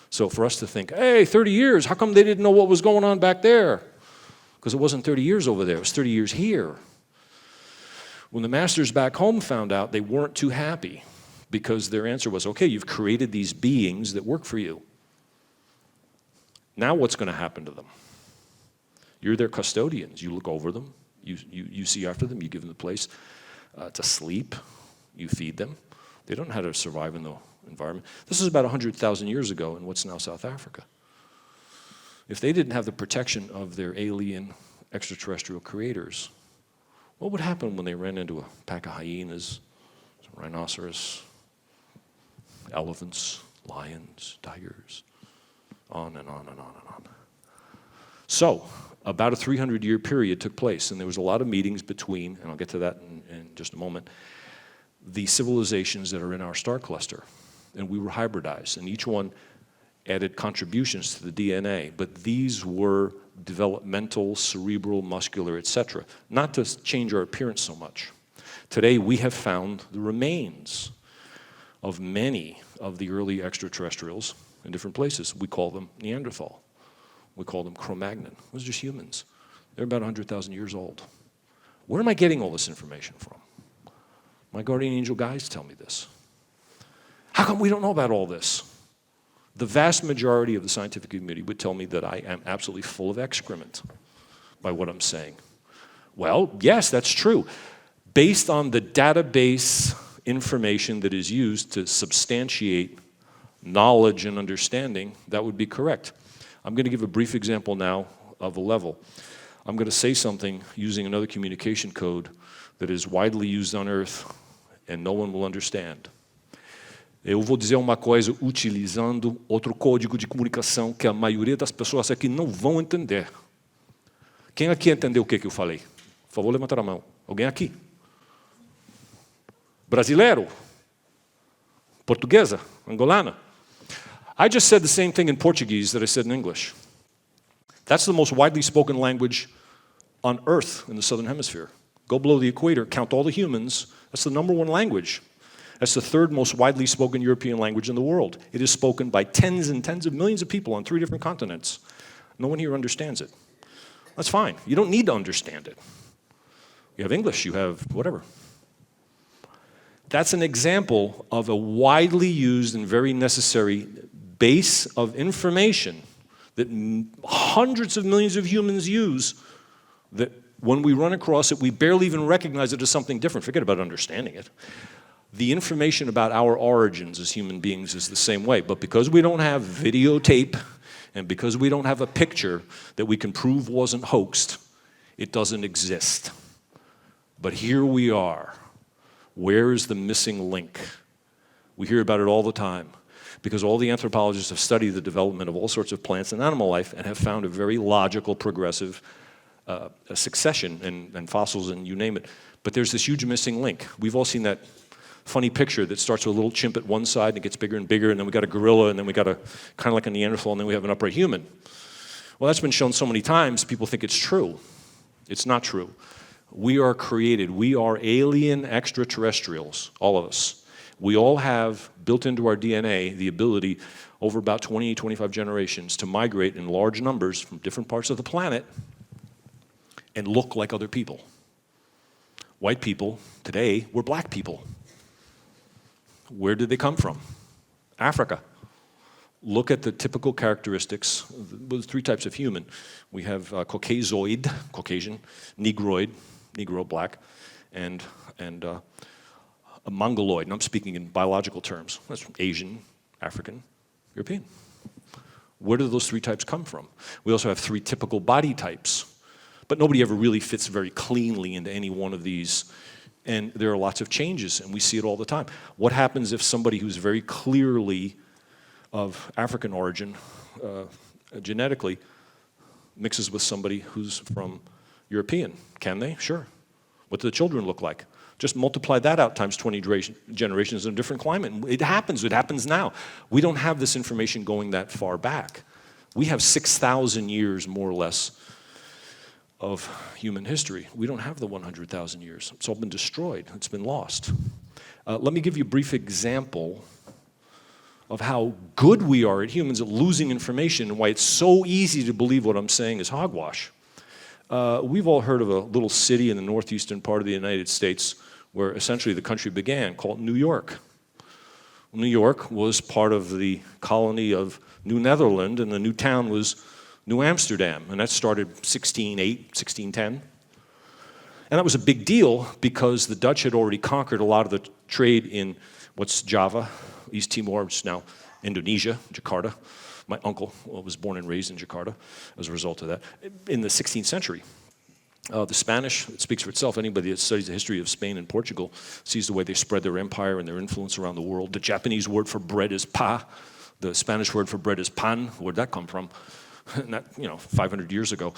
So for us to think, hey, 30 years, how come they didn't know what was going on back there? Because it wasn't 30 years over there, it was 30 years here. When the masters back home found out, they weren't too happy because their answer was, okay, you've created these beings that work for you. Now what's going to happen to them? You're their custodians. You look over them, you see after them, you give them the place to sleep, you feed them. They don't know how to survive in the environment. This is about 100,000 years ago in what's now South Africa. If they didn't have the protection of their alien extraterrestrial creators, what would happen when they ran into a pack of hyenas, rhinoceros, elephants, lions, tigers, on and on and on and on. So, about a 300-year period took place, and there was a lot of meetings between, and I'll get to that in just a moment, the civilizations that are in our star cluster. And we were hybridized, and each one added contributions to the DNA, but these were developmental, cerebral, muscular, etc., not to change our appearance so much. Today, we have found the remains of many of the early extraterrestrials in different places. We call them Neanderthal. We call them Cro-Magnon. Those are just humans. They're about 100,000 years old. Where am I getting all this information from? My guardian angel guides tell me this. How come we don't know about all this? The vast majority of the scientific community would tell me that I am absolutely full of excrement by what I'm saying. Well, yes, that's true. Based on the database information that is used to substantiate knowledge and understanding, that would be correct. I'm going to give a brief example now of a level. I'm going to say something using another communication code that is widely used on Earth and no one will understand. Eu vou dizer uma coisa utilizando outro código de comunicação que a maioria das pessoas aqui não vão entender. Quem aqui entendeu o que eu falei? Por favor, levantar a mão. Alguém aqui? Brasileiro? Portuguesa? Angolana? I just said the same thing in Portuguese that I said in English. That's the most widely spoken language on Earth in the Southern Hemisphere. Go below the equator, count all the humans. That's the #1 language. That's the 3rd most widely spoken European language in the world. It is spoken by tens and tens of millions of people on 3 different continents. No one here understands it. That's fine. You don't need to understand it. You have English, you have whatever. That's an example of a widely used and very necessary base of information that hundreds of millions of humans use, that when we run across it, we barely even recognize it as something different. Forget about understanding it. The information about our origins as human beings is the same way, but because we don't have videotape and because we don't have a picture that we can prove wasn't hoaxed, it doesn't exist. But here we are. Where is the missing link? We hear about it all the time because all the anthropologists have studied the development of all sorts of plants and animal life and have found a very logical, progressive succession and fossils and you name it. But there's this huge missing link. We've all seen that funny picture that starts with a little chimp at one side and it gets bigger and bigger, and then we got a gorilla, and then we got a kind of like a Neanderthal, and then we have an upright human. Well, that's been shown so many times, people think it's true. It's not true. We are created. We are alien extraterrestrials, all of us. We all have built into our DNA the ability over about 20, 25 generations to migrate in large numbers from different parts of the planet and look like other people. White people today were black people. Where did they come from? Africa. Look at the typical characteristics. There's 3 types of human. We have Caucasoid, Caucasian, Negroid, Negro, black, and a Mongoloid. And I'm speaking in biological terms. That's Asian, African, European. Where do those 3 types come from? We also have 3 typical body types, but nobody ever really fits very cleanly into any one of these. And there are lots of changes, and we see it all the time. What happens if somebody who's very clearly of African origin, genetically, mixes with somebody who's from European. Can they? Sure. What do the children look like? Just multiply that out times 20 generations in a different climate. It happens now. We don't have this information going that far back. We have 6,000 years, more or less, of human history. We don't have the 100,000 years. It's all been destroyed. It's been lost. Let me give you a brief example of how good we are at humans at losing information and why it's so easy to believe what I'm saying is hogwash. We've all heard of a little city in the northeastern part of the United States where essentially the country began, called New York. New York was part of the colony of New Netherland, and the new town was New Amsterdam, and that started 1608, 1610. And that was a big deal because the Dutch had already conquered a lot of the trade in what's Java, East Timor, which is now Indonesia, Jakarta. My uncle was born and raised in Jakarta as a result of that, in the 16th century. The Spanish, it speaks for itself. Anybody that studies the history of Spain and Portugal sees the way they spread their empire and their influence around the world. The Japanese word for bread is pa. The Spanish word for bread is pan. Where'd that come from? Not, 500 years ago.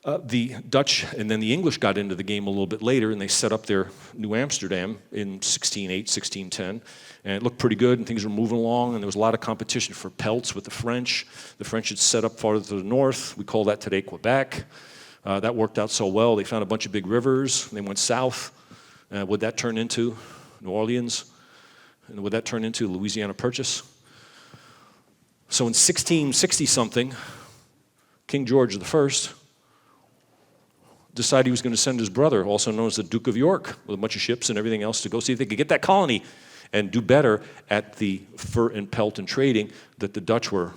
The Dutch and then the English got into the game a little bit later, and they set up their New Amsterdam in 1608, 1610. And it looked pretty good, and things were moving along, and there was a lot of competition for pelts with the French. The French had set up farther to the north. We call that today Quebec. That worked out so well. They found a bunch of big rivers. They went south. Would that turn into New Orleans? And would that turn into Louisiana Purchase? So in 1660-something, King George I decided he was going to send his brother, also known as the Duke of York, with a bunch of ships and everything else to go see if they could get that colony and do better at the fur and pelt and trading that the Dutch were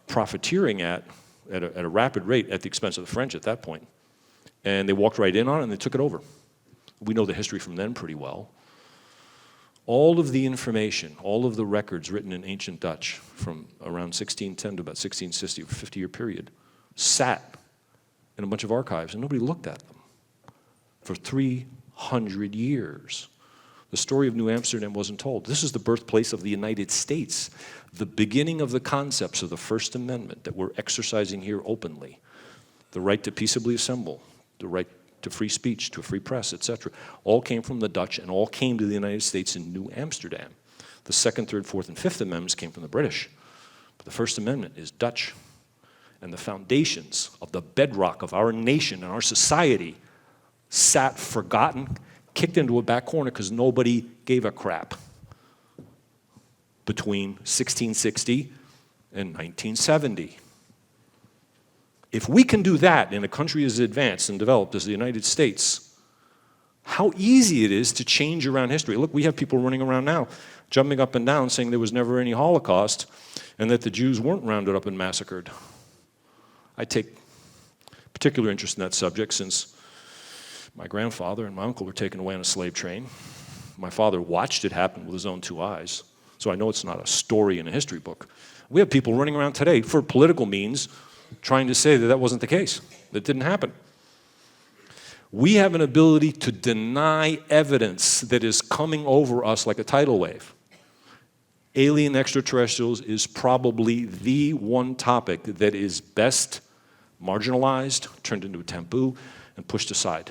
profiteering at a rapid rate at the expense of the French at that point. And they walked right in on it and they took it over. We know the history from then pretty well. All of the information, all of the records written in ancient Dutch from around 1610 to about 1660, a 50-year period, sat in a bunch of archives and nobody looked at them for 300 years. The story of New Amsterdam wasn't told. This is the birthplace of the United States, the beginning of the concepts of the First Amendment that we're exercising here openly. The right to peaceably assemble, the right to free speech, to a free press, etc. All came from the Dutch and all came to the United States in New Amsterdam. The Second, Third, Fourth, and Fifth Amendments came from the British. But the First Amendment is Dutch. And the foundations of the bedrock of our nation and our society sat forgotten, kicked into a back corner because nobody gave a crap between 1660 and 1970. If we can do that in a country as advanced and developed as the United States, how easy it is to change around history. Look, we have people running around now, jumping up and down, saying there was never any Holocaust and that the Jews weren't rounded up and massacred. I take particular interest in that subject since my grandfather and my uncle were taken away on a slave train. My father watched it happen with his own two eyes, so I know it's not a story in a history book. We have people running around today for political means trying to say that that wasn't the case, that didn't happen. We have an ability to deny evidence that is coming over us like a tidal wave. Alien Extraterrestrials is probably the one topic that is best marginalized, turned into a taboo, and pushed aside.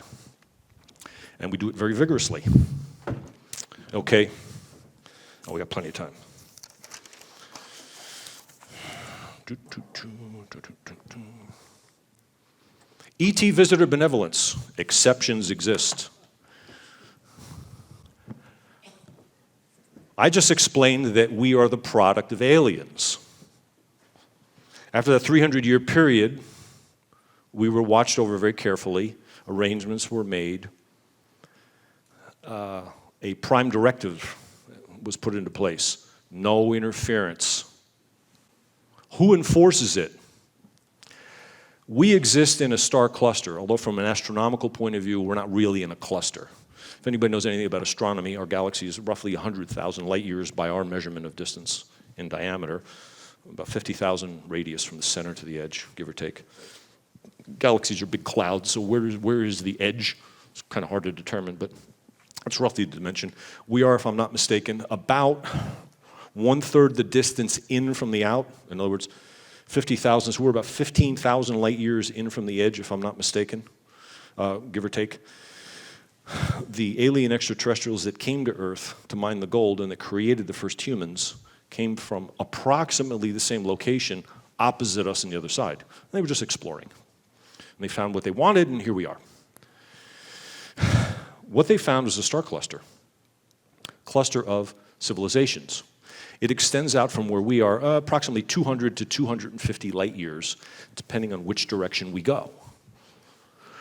And we do it very vigorously. Okay. Oh, we got plenty of time. ET visitor benevolence. Exceptions exist. I just explained that we are the product of aliens. After that 300-year period, we were watched over very carefully. Arrangements were made. A prime directive was put into place. No interference. Who enforces it? We exist in a star cluster, although from an astronomical point of view, we're not really in a cluster. If anybody knows anything about astronomy, our galaxy is roughly 100,000 light years by our measurement of distance in diameter, about 50,000 radius from the center to the edge, give or take. Galaxies are big clouds, so where is the edge? It's kind of hard to determine, but that's roughly the dimension. We are, if I'm not mistaken, about 1/3 the distance in from the out. In other words, 50,000, so we're about 15,000 light years in from the edge, if I'm not mistaken, give or take. The alien extraterrestrials that came to Earth to mine the gold and that created the first humans came from approximately the same location opposite us on the other side. They were just exploring. And they found what they wanted, and here we are. What they found was a star cluster of civilizations. It extends out from where we are approximately 200 to 250 light years, depending on which direction we go.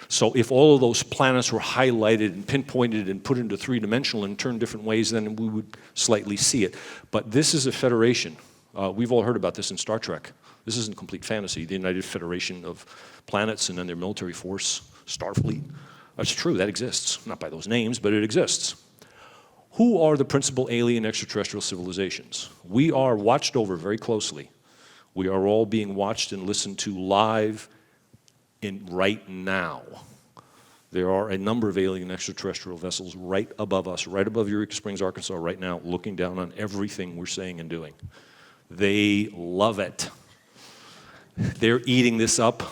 So if all of those planets were highlighted and pinpointed and put into three-dimensional and turned different ways, then we would slightly see it. But this is a federation. We've all heard about this in Star Trek. This isn't complete fantasy. The United Federation of Planets and then their military force, Starfleet. That's true, that exists. Not by those names, but it exists. Who are the principal alien extraterrestrial civilizations? We are watched over very closely. We are all being watched and listened to live right now. There are a number of alien extraterrestrial vessels right above us, right above Eureka Springs, Arkansas, right now, looking down on everything we're saying and doing. They love it. They're eating this up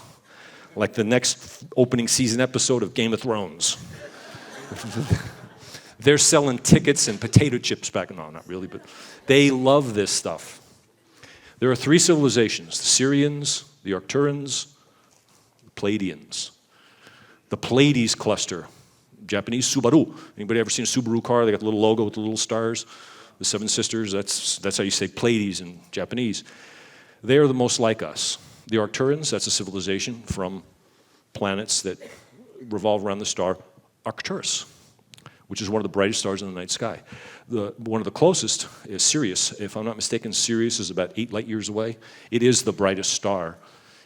like the next opening season episode of Game of Thrones. They're selling tickets and potato chips back. No, not really, but they love this stuff. There are three civilizations, the Syrians, the Arcturans, the Pleiadians. The Pleiades cluster, Japanese Subaru. Anybody ever seen a Subaru car? They got the little logo with the little stars. The Seven Sisters, that's how you say Pleiades in Japanese. They are the most like us. The Arcturans, that's a civilization from planets that revolve around the star Arcturus, which is one of the brightest stars in the night sky. One of the closest is Sirius. If I'm not mistaken, Sirius is about 8 light years away. It is the brightest star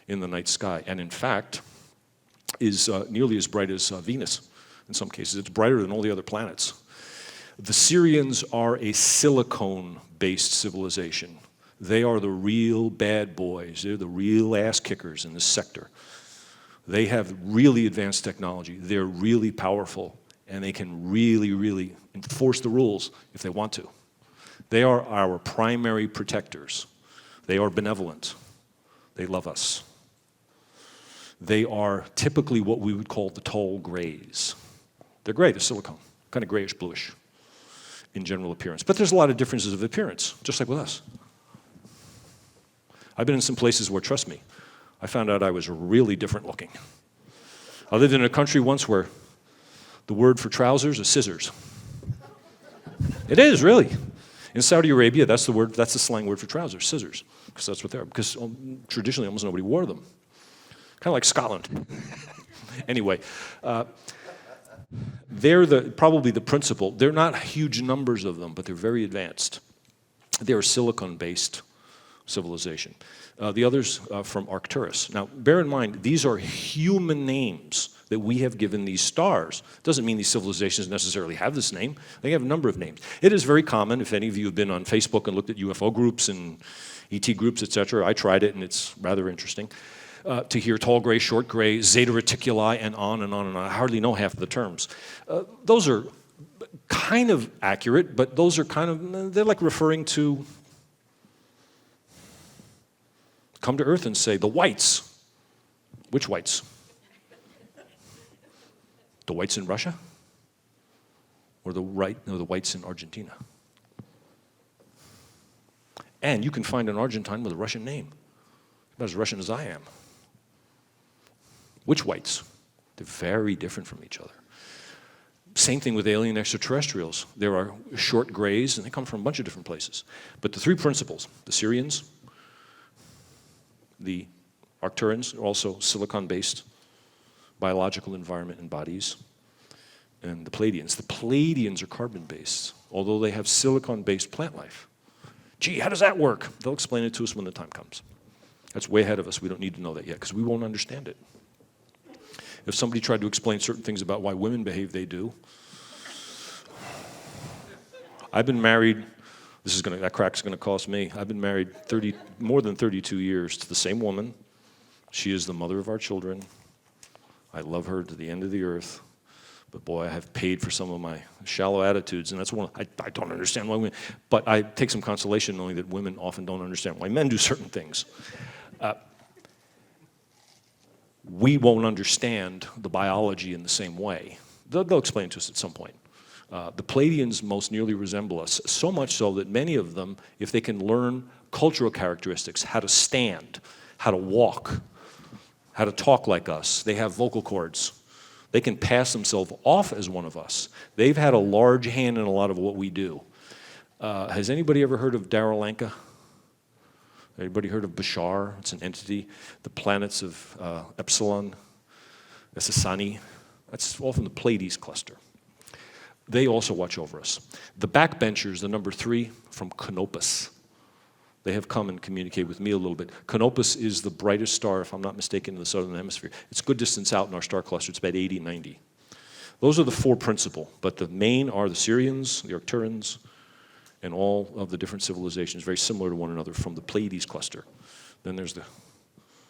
in the night sky, and in fact, is nearly as bright as Venus in some cases. It's brighter than all the other planets. The Syrians are a silicone-based civilization. They are the real bad boys. They're the real ass kickers in this sector. They have really advanced technology. They're really powerful, and they can really, really enforce the rules if they want to. They are our primary protectors. They are benevolent. They love us. They are typically what we would call the tall grays. They're gray, they're silicone, kind of grayish, bluish in general appearance. But there's a lot of differences of appearance, just like with us. I've been in some places where, trust me, I found out I was really different looking. I lived in a country once where the word for trousers is scissors. It is, really. In Saudi Arabia, that's the slang word for trousers, scissors, because that's what they are. Because traditionally, almost nobody wore them. Kind of like Scotland. Anyway, they're probably the principal. They're not huge numbers of them, but they're very advanced. They're a silicon-based civilization. The others from Arcturus. Now, bear in mind, these are human names that we have given these stars. Doesn't mean these civilizations necessarily have this name. They have a number of names. It is very common, if any of you have been on Facebook and looked at UFO groups and ET groups, etc. I tried it, and it's rather interesting. To hear tall gray, short gray, zeta reticuli, and on and on and on. I hardly know half of the terms. Those are kind of accurate, but those are they're like referring to, come to Earth and say, the whites. Which whites? The whites in Russia? Or the whites in Argentina? And you can find an Argentine with a Russian name, about as Russian as I am. Which whites? They're very different from each other. Same thing with alien extraterrestrials. There are short grays, and they come from a bunch of different places. But the three principles, the Syrians, the Arcturans, are also silicon-based biological environment and bodies, and the Pleiadians. The Pleiadians are carbon-based, although they have silicon-based plant life. Gee, how does that work? They'll explain it to us when the time comes. That's way ahead of us. We don't need to know that yet, because we won't understand it. If somebody tried to explain certain things about why women behave they do, I've been married, that crack's gonna cost me. I've been married more than 32 years to the same woman. She is the mother of our children. I love her to the end of the earth. But boy, I have paid for some of my shallow attitudes, and that's one, I don't understand why women, but I take some consolation knowing that women often don't understand why men do certain things. We won't understand the biology in the same way. They'll explain it to us at some point. The Pleiadians most nearly resemble us, so much so that many of them, if they can learn cultural characteristics, how to stand, how to walk, how to talk like us, they have vocal cords. They can pass themselves off as one of us. They've had a large hand in a lot of what we do. Has anybody ever heard of Darryl Anka? Anybody heard of Bashar? It's an entity. The planets of Epsilon, Essassani. That's all from the Pleiades cluster. They also watch over us. The backbenchers, the number 3 from Canopus. They have come and communicated with me a little bit. Canopus is the brightest star, if I'm not mistaken, in the southern hemisphere. It's a good distance out in our star cluster. It's about 80, 90. Those are the 4 principal, but the main are the Sirians, the Arcturans, and all of the different civilizations, very similar to one another from the Pleiades cluster. Then there's the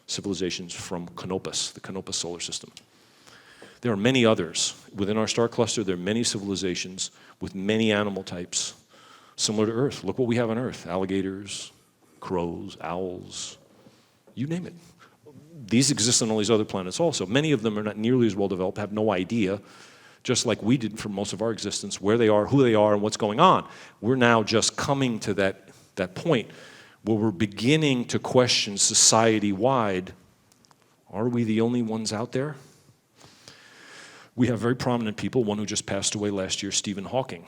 civilizations from Canopus, the Canopus solar system. There are many others. Within our star cluster, there are many civilizations with many animal types similar to Earth. Look what we have on Earth: alligators, crows, owls, you name it. These exist on all these other planets also. Many of them are not nearly as well developed, have no idea, just like we did for most of our existence, where they are, who they are, and what's going on. We're now just coming to that point where we're beginning to question society-wide, are we the only ones out there? We have very prominent people, one who just passed away last year, Stephen Hawking.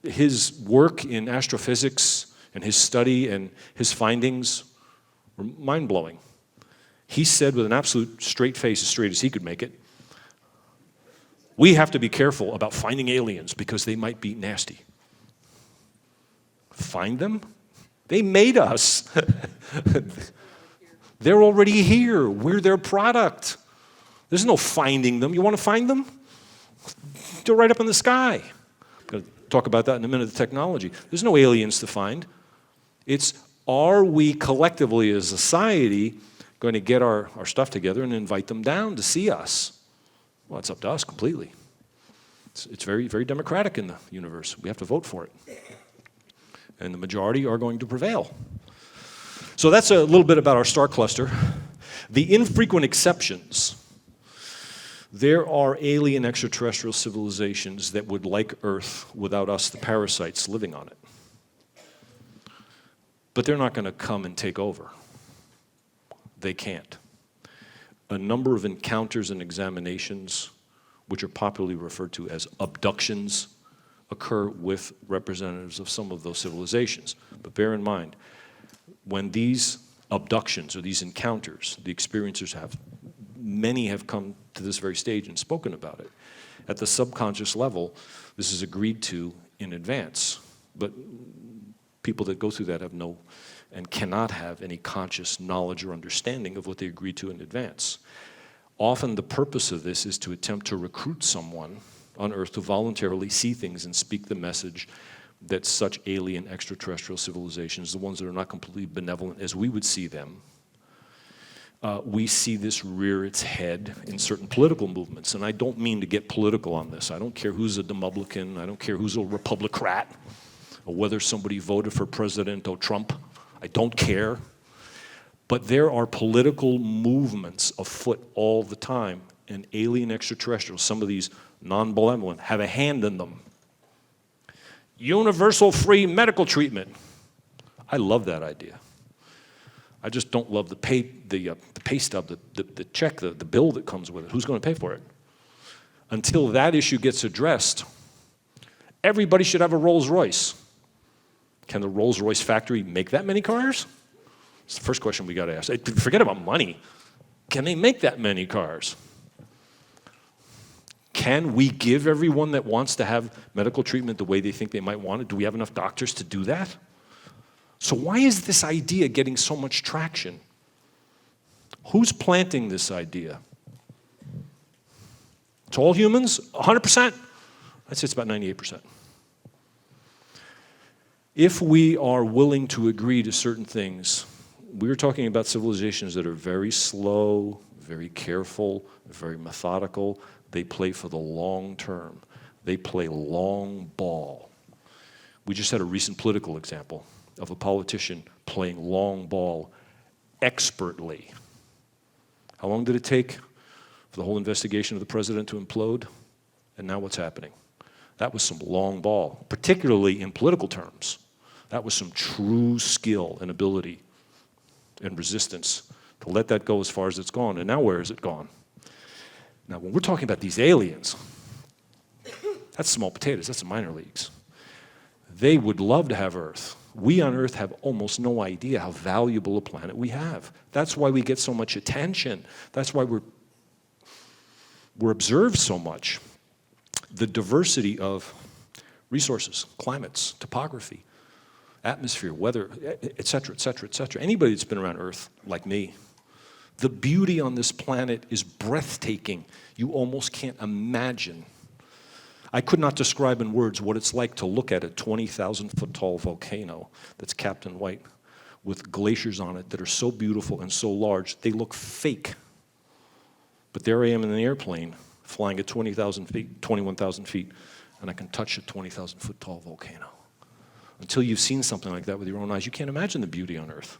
His work in astrophysics and his study and his findings were mind-blowing. He said with an absolute straight face, as straight as he could make it, we have to be careful about finding aliens because they might be nasty. Find them? They made us. They're already here. We're their product. There's no finding them. You want to find them? They're right up in the sky. I'm going to talk about that in a minute, the technology. There's no aliens to find. It's, are we collectively as a society going to get our stuff together and invite them down to see us? Well, it's up to us completely. It's very, very democratic in the universe. We have to vote for it. And the majority are going to prevail. So that's a little bit about our star cluster. The infrequent exceptions. There are alien extraterrestrial civilizations that would like Earth without us, the parasites, living on it. But they're not going to come and take over. They can't. A number of encounters and examinations, which are popularly referred to as abductions, occur with representatives of some of those civilizations. But bear in mind, when these abductions or these encounters, the experiencers have, many have come to this very stage and spoken about it. At the subconscious level, this is agreed to in advance. But people that go through that have no and cannot have any conscious knowledge or understanding of what they agreed to in advance. Often the purpose of this is to attempt to recruit someone on Earth to voluntarily see things and speak the message that such alien extraterrestrial civilizations, the ones that are not completely benevolent as we would see them, we see this rear its head in certain political movements. And I don't mean to get political on this. I don't care who's a Demoblican. I don't care who's a Republicrat or whether somebody voted for President Trump. I don't care. But there are political movements afoot all the time, and alien extraterrestrials, some of these non-benevolent, have a hand in them. Universal free medical treatment. I love that idea. I just don't love the pay stub, the check, the bill that comes with it. Who's going to pay for it? Until that issue gets addressed, everybody should have a Rolls Royce. Can the Rolls Royce factory make that many cars? It's the first question we got to ask. Forget about money. Can they make that many cars? Can we give everyone that wants to have medical treatment the way they think they might want it? Do we have enough doctors to do that? So why is this idea getting so much traction? Who's planting this idea? It's all humans? 100%? I'd say it's about 98%. If we are willing to agree to certain things, we're talking about civilizations that are very slow, very careful, very methodical. They play for the long term. They play long ball. We just had a recent political example of a politician playing long ball expertly. How long did it take for the whole investigation of the president to implode? And now what's happening? That was some long ball, particularly in political terms. That was some true skill and ability and resistance to let that go as far as it's gone. And now where has it gone? Now, when we're talking about these aliens, that's small potatoes, that's the minor leagues. They would love to have Earth. We on Earth have almost no idea how valuable a planet we have. That's why we get so much attention. That's why we're observed so much. The diversity of resources, climates, topography, atmosphere, weather, et cetera, et cetera, et cetera. Anybody that's been around Earth, like me, the beauty on this planet is breathtaking. You almost can't imagine. I could not describe in words what it's like to look at a 20,000-foot tall volcano that's capped in white with glaciers on it that are so beautiful and so large, they look fake. But there I am in an airplane flying at 20,000 feet, 21,000 feet, and I can touch a 20,000-foot tall volcano. Until you've seen something like that with your own eyes, you can't imagine the beauty on Earth.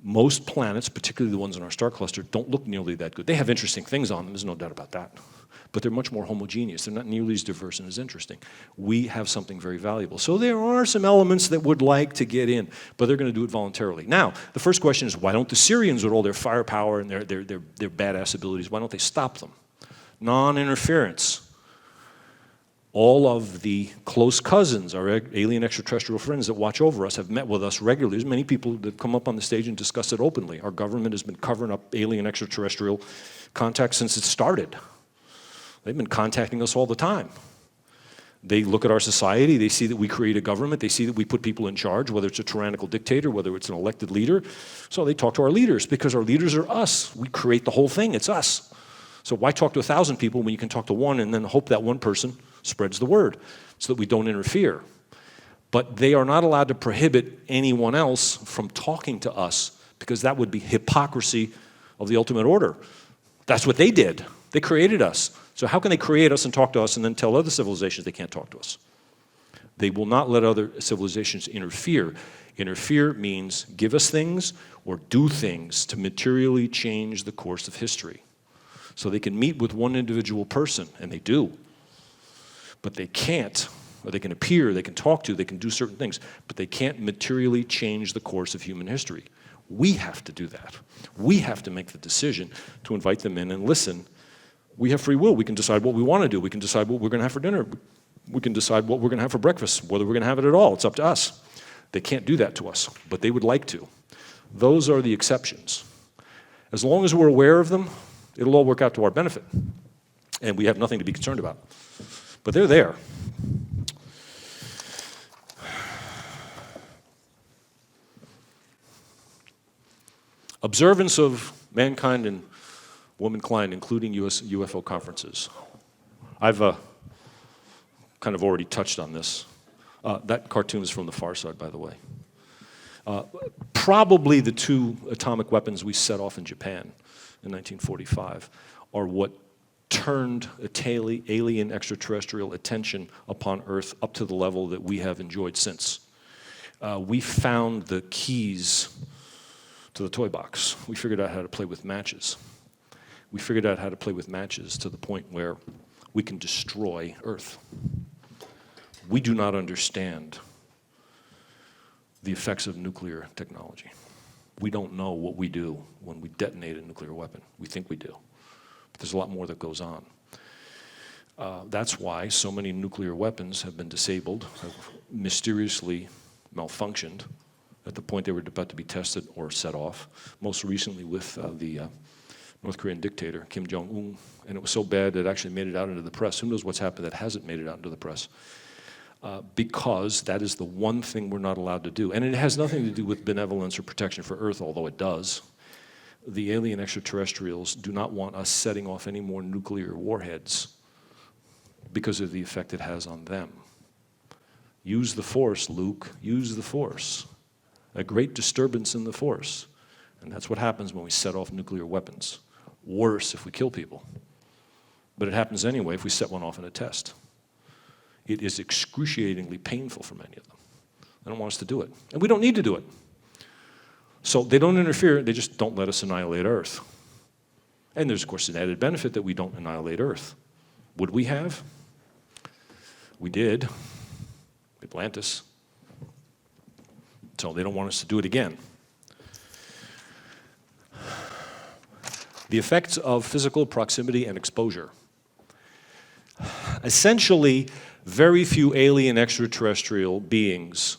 Most planets, particularly the ones in our star cluster, don't look nearly that good. They have interesting things on them, there's no doubt about that. But they're much more homogeneous. They're not nearly as diverse and as interesting. We have something very valuable. So there are some elements that would like to get in, but they're going to do it voluntarily. Now, the first question is, why don't the Syrians, with all their firepower and their badass abilities, why don't they stop them? Non-interference. All of the close cousins, our alien extraterrestrial friends that watch over us, have met with us regularly. There's many people that come up on the stage and discuss it openly. Our government has been covering up alien extraterrestrial contact since it started. They've been contacting us all the time. They look at our society, they see that we create a government, they see that we put people in charge, whether it's a tyrannical dictator, whether it's an elected leader. So they talk to our leaders, because our leaders are us. We create the whole thing, it's us. So why talk to 1,000 people when you can talk to one and then hope that one person spreads the word so that we don't interfere? But they are not allowed to prohibit anyone else from talking to us, because that would be hypocrisy of the ultimate order. That's what they did. They created us. So how can they create us and talk to us and then tell other civilizations they can't talk to us? They will not let other civilizations interfere. Interfere means give us things or do things to materially change the course of history. So they can meet with one individual person, and they do. But they can't, or they can appear, they can talk to, they can do certain things, but they can't materially change the course of human history. We have to do that. We have to make the decision to invite them in and listen. We have free will. We can decide what we want to do. We can decide what we're going to have for dinner. We can decide what we're going to have for breakfast, whether we're going to have it at all. It's up to us. They can't do that to us, but they would like to. Those are the exceptions. As long as we're aware of them, it'll all work out to our benefit, and we have nothing to be concerned about. But they're there. Observance of mankind and womankind, including UFO conferences. I've kind of already touched on this. That cartoon is from the far side, by the way. Probably the 2 atomic weapons we set off in Japan in 1945 are what turned alien extraterrestrial attention upon Earth up to the level that we have enjoyed since. We found the keys to the toy box. We figured out how to play with matches. We figured out how to play with matches to the point where we can destroy Earth. We do not understand the effects of nuclear technology. We don't know what we do when we detonate a nuclear weapon. We think we do. But there's a lot more that goes on. That's why so many nuclear weapons have been disabled, have mysteriously malfunctioned at the point they were about to be tested or set off. Most recently with the North Korean dictator, Kim Jong-un. And it was so bad that it actually made it out into the press. Who knows what's happened that hasn't made it out into the press? Because that is the one thing we're not allowed to do. And it has nothing to do with benevolence or protection for Earth, although it does. The alien extraterrestrials do not want us setting off any more nuclear warheads because of the effect it has on them. Use the Force, Luke, use the Force. A great disturbance in the Force. And that's what happens when we set off nuclear weapons. Worse if we kill people. But it happens anyway if we set one off in a test. It is excruciatingly painful for many of them. They don't want us to do it. And we don't need to do it. So they don't interfere, they just don't let us annihilate Earth. And there's, of course, an added benefit that we don't annihilate Earth. Would we have? We did. Atlantis. So they don't want us to do it again. The effects of physical proximity and exposure. Essentially, very few alien extraterrestrial beings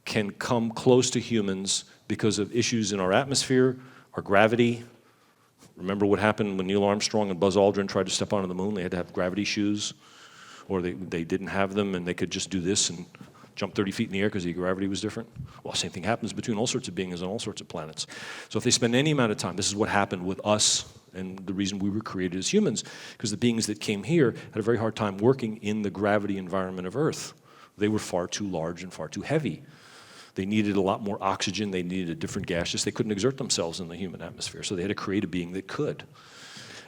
can come close to humans because of issues in our atmosphere, our gravity. Remember what happened when Neil Armstrong and Buzz Aldrin tried to step onto the moon? They had to have gravity shoes, or they didn't have them and they could just do this and jump 30 feet in the air because the gravity was different. Well, same thing happens between all sorts of beings on all sorts of planets. So if they spend any amount of time, this is what happened with us and the reason we were created as humans, because the beings that came here had a very hard time working in the gravity environment of Earth. They were far too large and far too heavy. They needed a lot more oxygen, they needed a different gaseous, they couldn't exert themselves in the human atmosphere, so they had to create a being that could.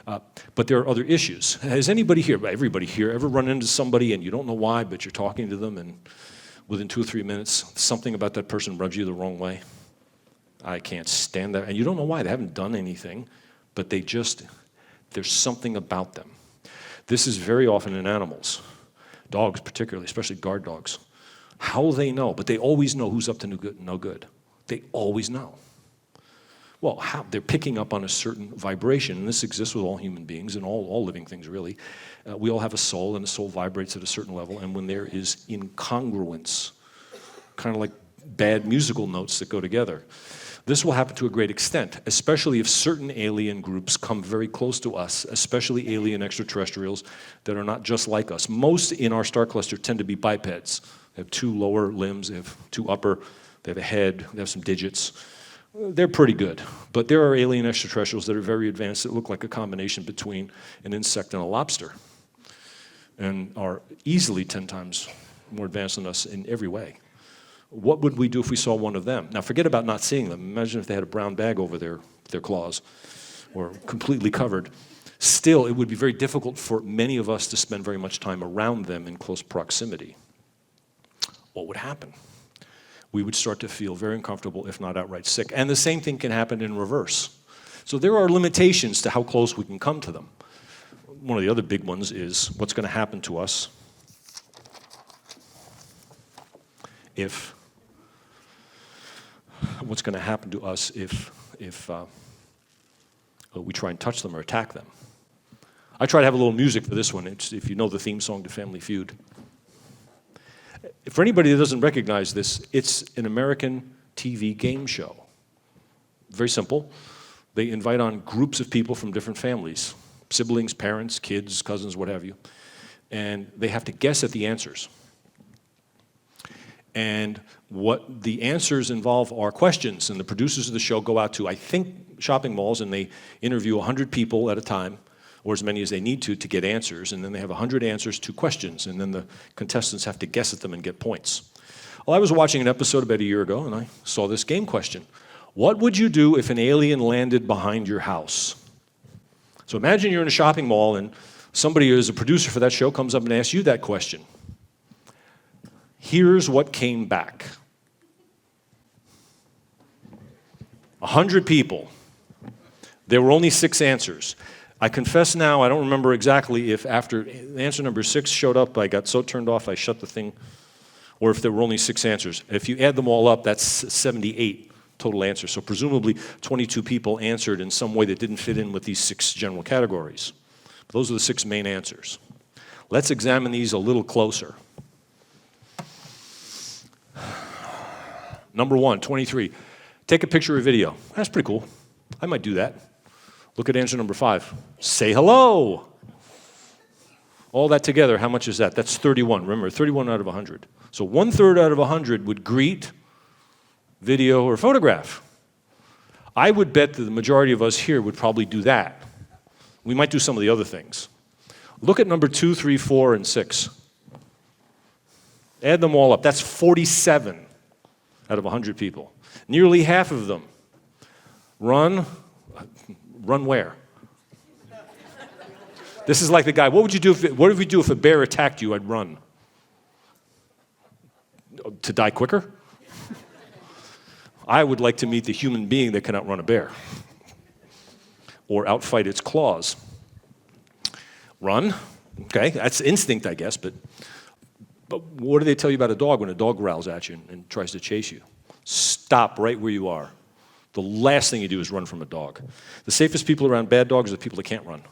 But there are other issues. Has anybody here, everybody here, ever run into somebody and you don't know why, but you're talking to them and within 2 or 3 minutes, something about that person rubs you the wrong way? I can't stand that. And you don't know why. They haven't done anything, but there's something about them. This is very often in animals, dogs particularly, especially guard dogs. How they know, but they always know who's up to no good. They always know. Well, how? They're picking up on a certain vibration, and this exists with all human beings and all living things, really. We all have a soul, and the soul vibrates at a certain level, and when there is incongruence, kind of like bad musical notes that go together, this will happen to a great extent, especially if certain alien groups come very close to us, especially alien extraterrestrials that are not just like us. Most in our star cluster tend to be bipeds. They have 2 lower limbs, they have 2 upper, they have a head, they have some digits. They're pretty good, but there are alien extraterrestrials that are very advanced that look like a combination between an insect and a lobster and are easily 10 times more advanced than us in every way. What would we do if we saw one of them? Now forget about not seeing them. Imagine if they had a brown bag over their claws or completely covered. Still, it would be very difficult for many of us to spend very much time around them in close proximity. What would happen? We would start to feel very uncomfortable, if not outright sick. And the same thing can happen in reverse. So there are limitations to how close we can come to them. One of the other big ones is what's going to happen to us if we try and touch them or attack them. I try to have a little music for this one. It's, if you know the theme song to Family Feud. For anybody that doesn't recognize this, it's an American TV game show. Very simple. They invite on groups of people from different families, siblings, parents, kids, cousins, what have you, and they have to guess at the answers. And what the answers involve are questions, and the producers of the show go out to, I think, shopping malls, and they interview 100 people at a time, or as many as they need to get answers, and then they have 100 answers to questions, and then the contestants have to guess at them and get points. Well, I was watching an episode about a year ago, and I saw this game question. What would you do if an alien landed behind your house? So imagine you're in a shopping mall, and somebody who is a producer for that show comes up and asks you that question. Here's what came back. 100 people. There were only 6 answers. I confess now, I don't remember exactly if after answer number 6 showed up, I got so turned off I shut the thing, or if there were only 6 answers. If you add them all up, that's 78 total answers. So presumably 22 people answered in some way that didn't fit in with these 6 general categories. But those are the 6 main answers. Let's examine these a little closer. Number 1, 23. Take a picture or video. That's pretty cool. I might do that. Look at answer number 5. Say hello. All that together, how much is that? That's 31. Remember, 31 out of 100. So 1/3 out of 100 would greet, video, or photograph. I would bet that the majority of us here would probably do that. We might do some of the other things. Look at number 2, 3, 4, and 6. Add them all up. That's 47 out of 100 people. Nearly half of them run where? This is like the guy, what would we do if a bear attacked you? I'd run. To die quicker? I would like to meet the human being that can outrun a bear or outfight its claws. Run, okay, that's instinct, I guess, but what do they tell you about a dog when a dog growls at you and tries to chase you? Stop right where you are. The last thing you do is run from a dog. The safest people around bad dogs are the people that can't run.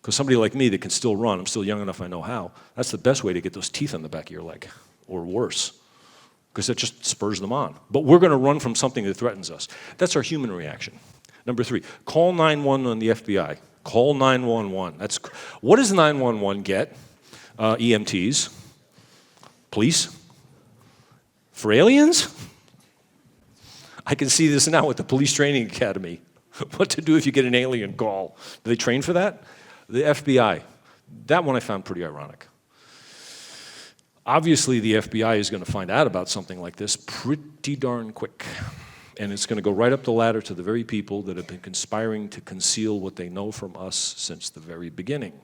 Because somebody like me that can still run, I'm still young enough, I know how, that's the best way to get those teeth on the back of your leg, or worse, because it just spurs them on. But we're going to run from something that threatens us. That's our human reaction. Number 3, call 911 on the FBI. Call 911. What does 911 get? EMTs. Police. For aliens? I can see this now with the police training academy. What to do if you get an alien call. Do they train for that? The FBI. That one I found pretty ironic. Obviously, the FBI is going to find out about something like this pretty darn quick. And it's going to go right up the ladder to the very people that have been conspiring to conceal what they know from us since the very beginning.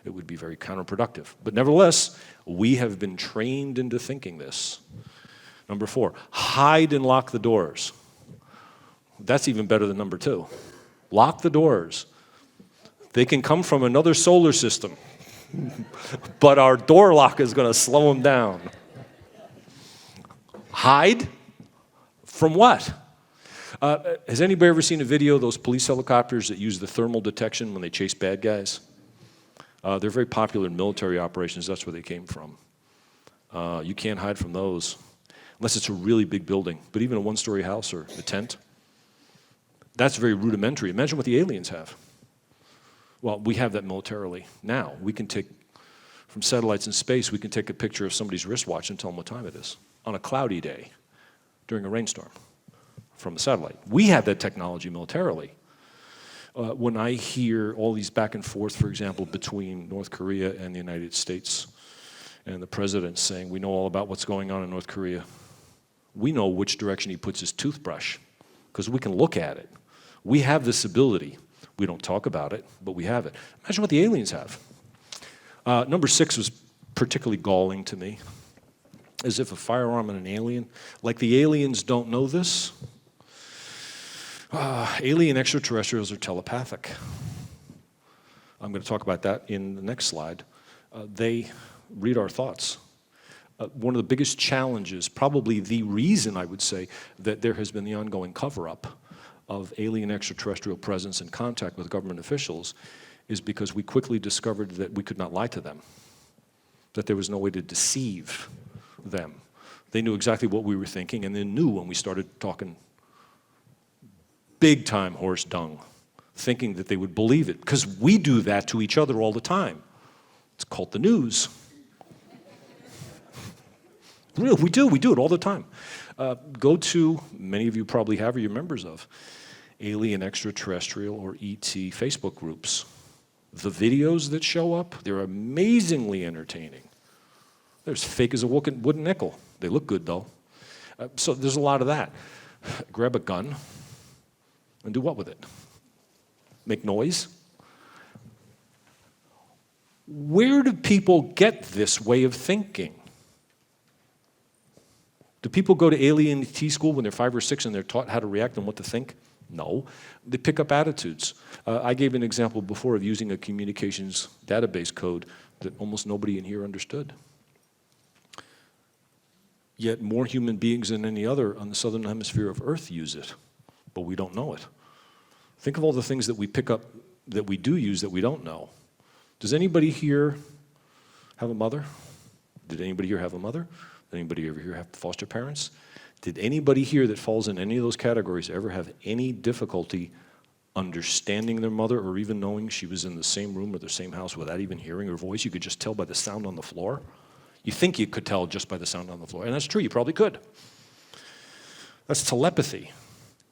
It would be very counterproductive. But nevertheless, we have been trained into thinking this. Number 4, hide and lock the doors. That's even better than number 2. Lock the doors. They can come from another solar system, but our door lock is going to slow them down. Hide? From what? Has anybody ever seen a video of those police helicopters that use the thermal detection when they chase bad guys? They're very popular in military operations. That's where they came from. You can't hide from those unless it's a really big building. But even a one-story house or a tent, that's very rudimentary. Imagine what the aliens have. Well, we have that militarily now. We can take, from satellites in space, we can take a picture of somebody's wristwatch and tell them what time it is on a cloudy day during a rainstorm from a satellite. We have that technology militarily. When I hear all these back and forth, for example, between North Korea and the United States, and the president saying, we know all about what's going on in North Korea, we know which direction he puts his toothbrush, because we can look at it. We have this ability. We don't talk about it, but we have it. Imagine what the aliens have. Number 6 was particularly galling to me, as if a firearm and an alien, like the aliens don't know this. Alien extraterrestrials are telepathic. I'm going to talk about that in the next slide. They read our thoughts. One of the biggest challenges, probably the reason I would say that there has been the ongoing cover-up of alien extraterrestrial presence and contact with government officials, is because we quickly discovered that we could not lie to them, that there was no way to deceive them. They knew exactly what we were thinking, and they knew when we started talking big-time horse dung, thinking that they would believe it, because we do that to each other all the time. It's called the news. Real, we do it all the time. Go to, many of you probably have or you're members of, Alien Extraterrestrial or ET Facebook groups. The videos that show up, they're amazingly entertaining. They're as fake as a wooden nickel. They look good, though. So there's a lot of that. Grab a gun and do what with it? Make noise? Where do people get this way of thinking? Do people go to alien ET school when they're 5 or 6 and they're taught how to react and what to think? No. They pick up attitudes. I gave an example before of using a communications database code that almost nobody in here understood. Yet more human beings than any other on the southern hemisphere of Earth use it, but we don't know it. Think of all the things that we pick up that we do use that we don't know. Does anybody here have a mother? Did anybody here have a mother? Did anybody ever here have foster parents? Did anybody here that falls in any of those categories ever have any difficulty understanding their mother or even knowing she was in the same room or the same house without even hearing her voice? You could just tell by the sound on the floor. You think you could tell just by the sound on the floor, and that's true, you probably could. That's telepathy.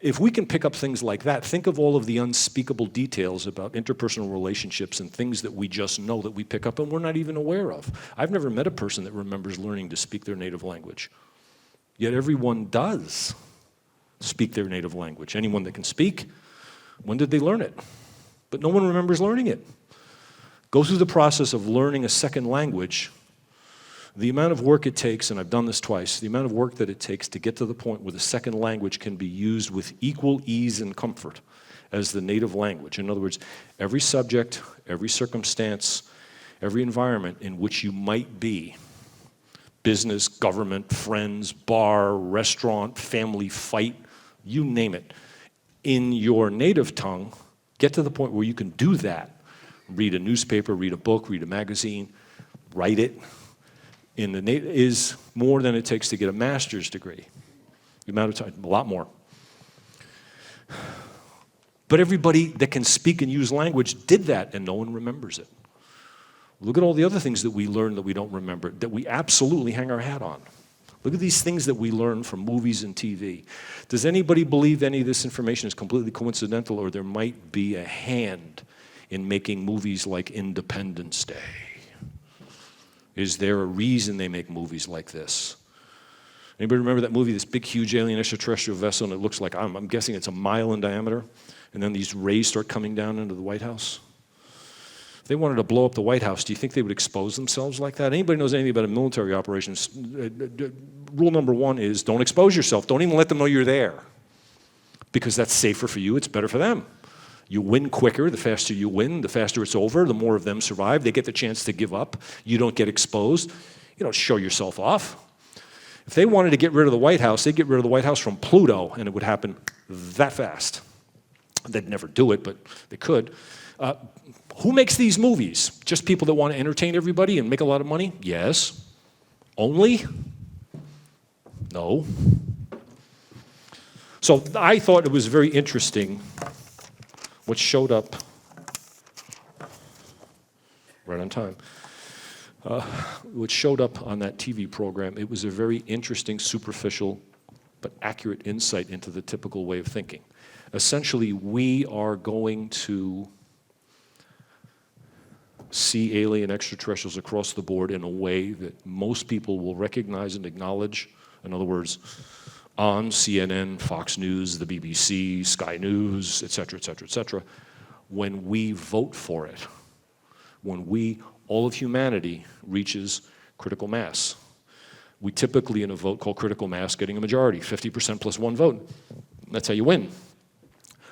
If we can pick up things like that, think of all of the unspeakable details about interpersonal relationships and things that we just know that we pick up and we're not even aware of. I've never met a person that remembers learning to speak their native language. Yet everyone does speak their native language. Anyone that can speak, when did they learn it? But no one remembers learning it. Go through the process of learning a second language The amount of work it takes, and I've done this twice, the amount of work that it takes to get to the point where the second language can be used with equal ease and comfort as the native language. In other words, every subject, every circumstance, every environment in which you might be, business, government, friends, bar, restaurant, family fight, you name it, in your native tongue, get to the point where you can do that. Read a newspaper, read a book, read a magazine, write it. In the is more than it takes to get a master's degree. The amount of time, a lot more. But everybody that can speak and use language did that, and no one remembers it. Look at all the other things that we learn that we don't remember, that we absolutely hang our hat on. Look at these things that we learn from movies and TV. Does anybody believe any of this information is completely coincidental, or there might be a hand in making movies like Independence Day? Is there a reason they make movies like this? Anybody remember that movie, this big, huge alien extraterrestrial vessel, and it looks like, I'm guessing it's a mile in diameter, and then these rays start coming down into the White House? If they wanted to blow up the White House, do you think they would expose themselves like that? Anybody knows anything about a military operations, rule number one is don't expose yourself. Don't even let them know you're there, because that's safer for you, it's better for them. You win quicker. The faster you win, the faster it's over, the more of them survive. They get the chance to give up. You don't get exposed. You don't show yourself off. If they wanted to get rid of the White House, they'd get rid of the White House from Pluto, and it would happen that fast. They'd never do it, but they could. Who makes these movies? Just people that want to entertain everybody and make a lot of money? Yes. Only? No. So I thought it was very interesting what showed up, right on time, what showed up on that TV program. It was a very interesting, superficial, but accurate insight into the typical way of thinking. Essentially, we are going to see alien extraterrestrials across the board in a way that most people will recognize and acknowledge. In other words, on CNN, Fox News, the BBC, Sky News, et cetera, et cetera, et cetera, when we vote for it, when all of humanity reaches critical mass. We typically, in a vote called critical mass, getting a majority, 50% plus one vote. That's how you win.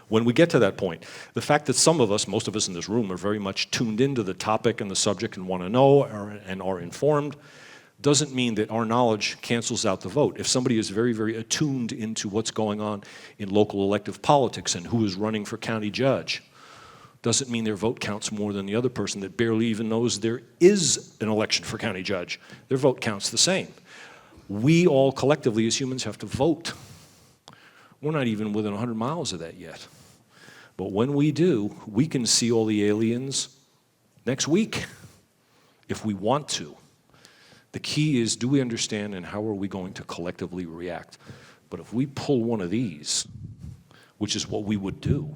When we get to that point, the fact that some of us, most of us in this room, are very much tuned into the topic and the subject and want to know and are informed, doesn't mean that our knowledge cancels out the vote. If somebody is very, very attuned into what's going on in local elective politics and who is running for county judge, doesn't mean their vote counts more than the other person that barely even knows there is an election for county judge. Their vote counts the same. We all collectively as humans have to vote. We're not even within 100 miles of that yet. But when we do, we can see all the aliens next week if we want to. The key is, do we understand and how are we going to collectively react? But if we pull one of these, which is what we would do,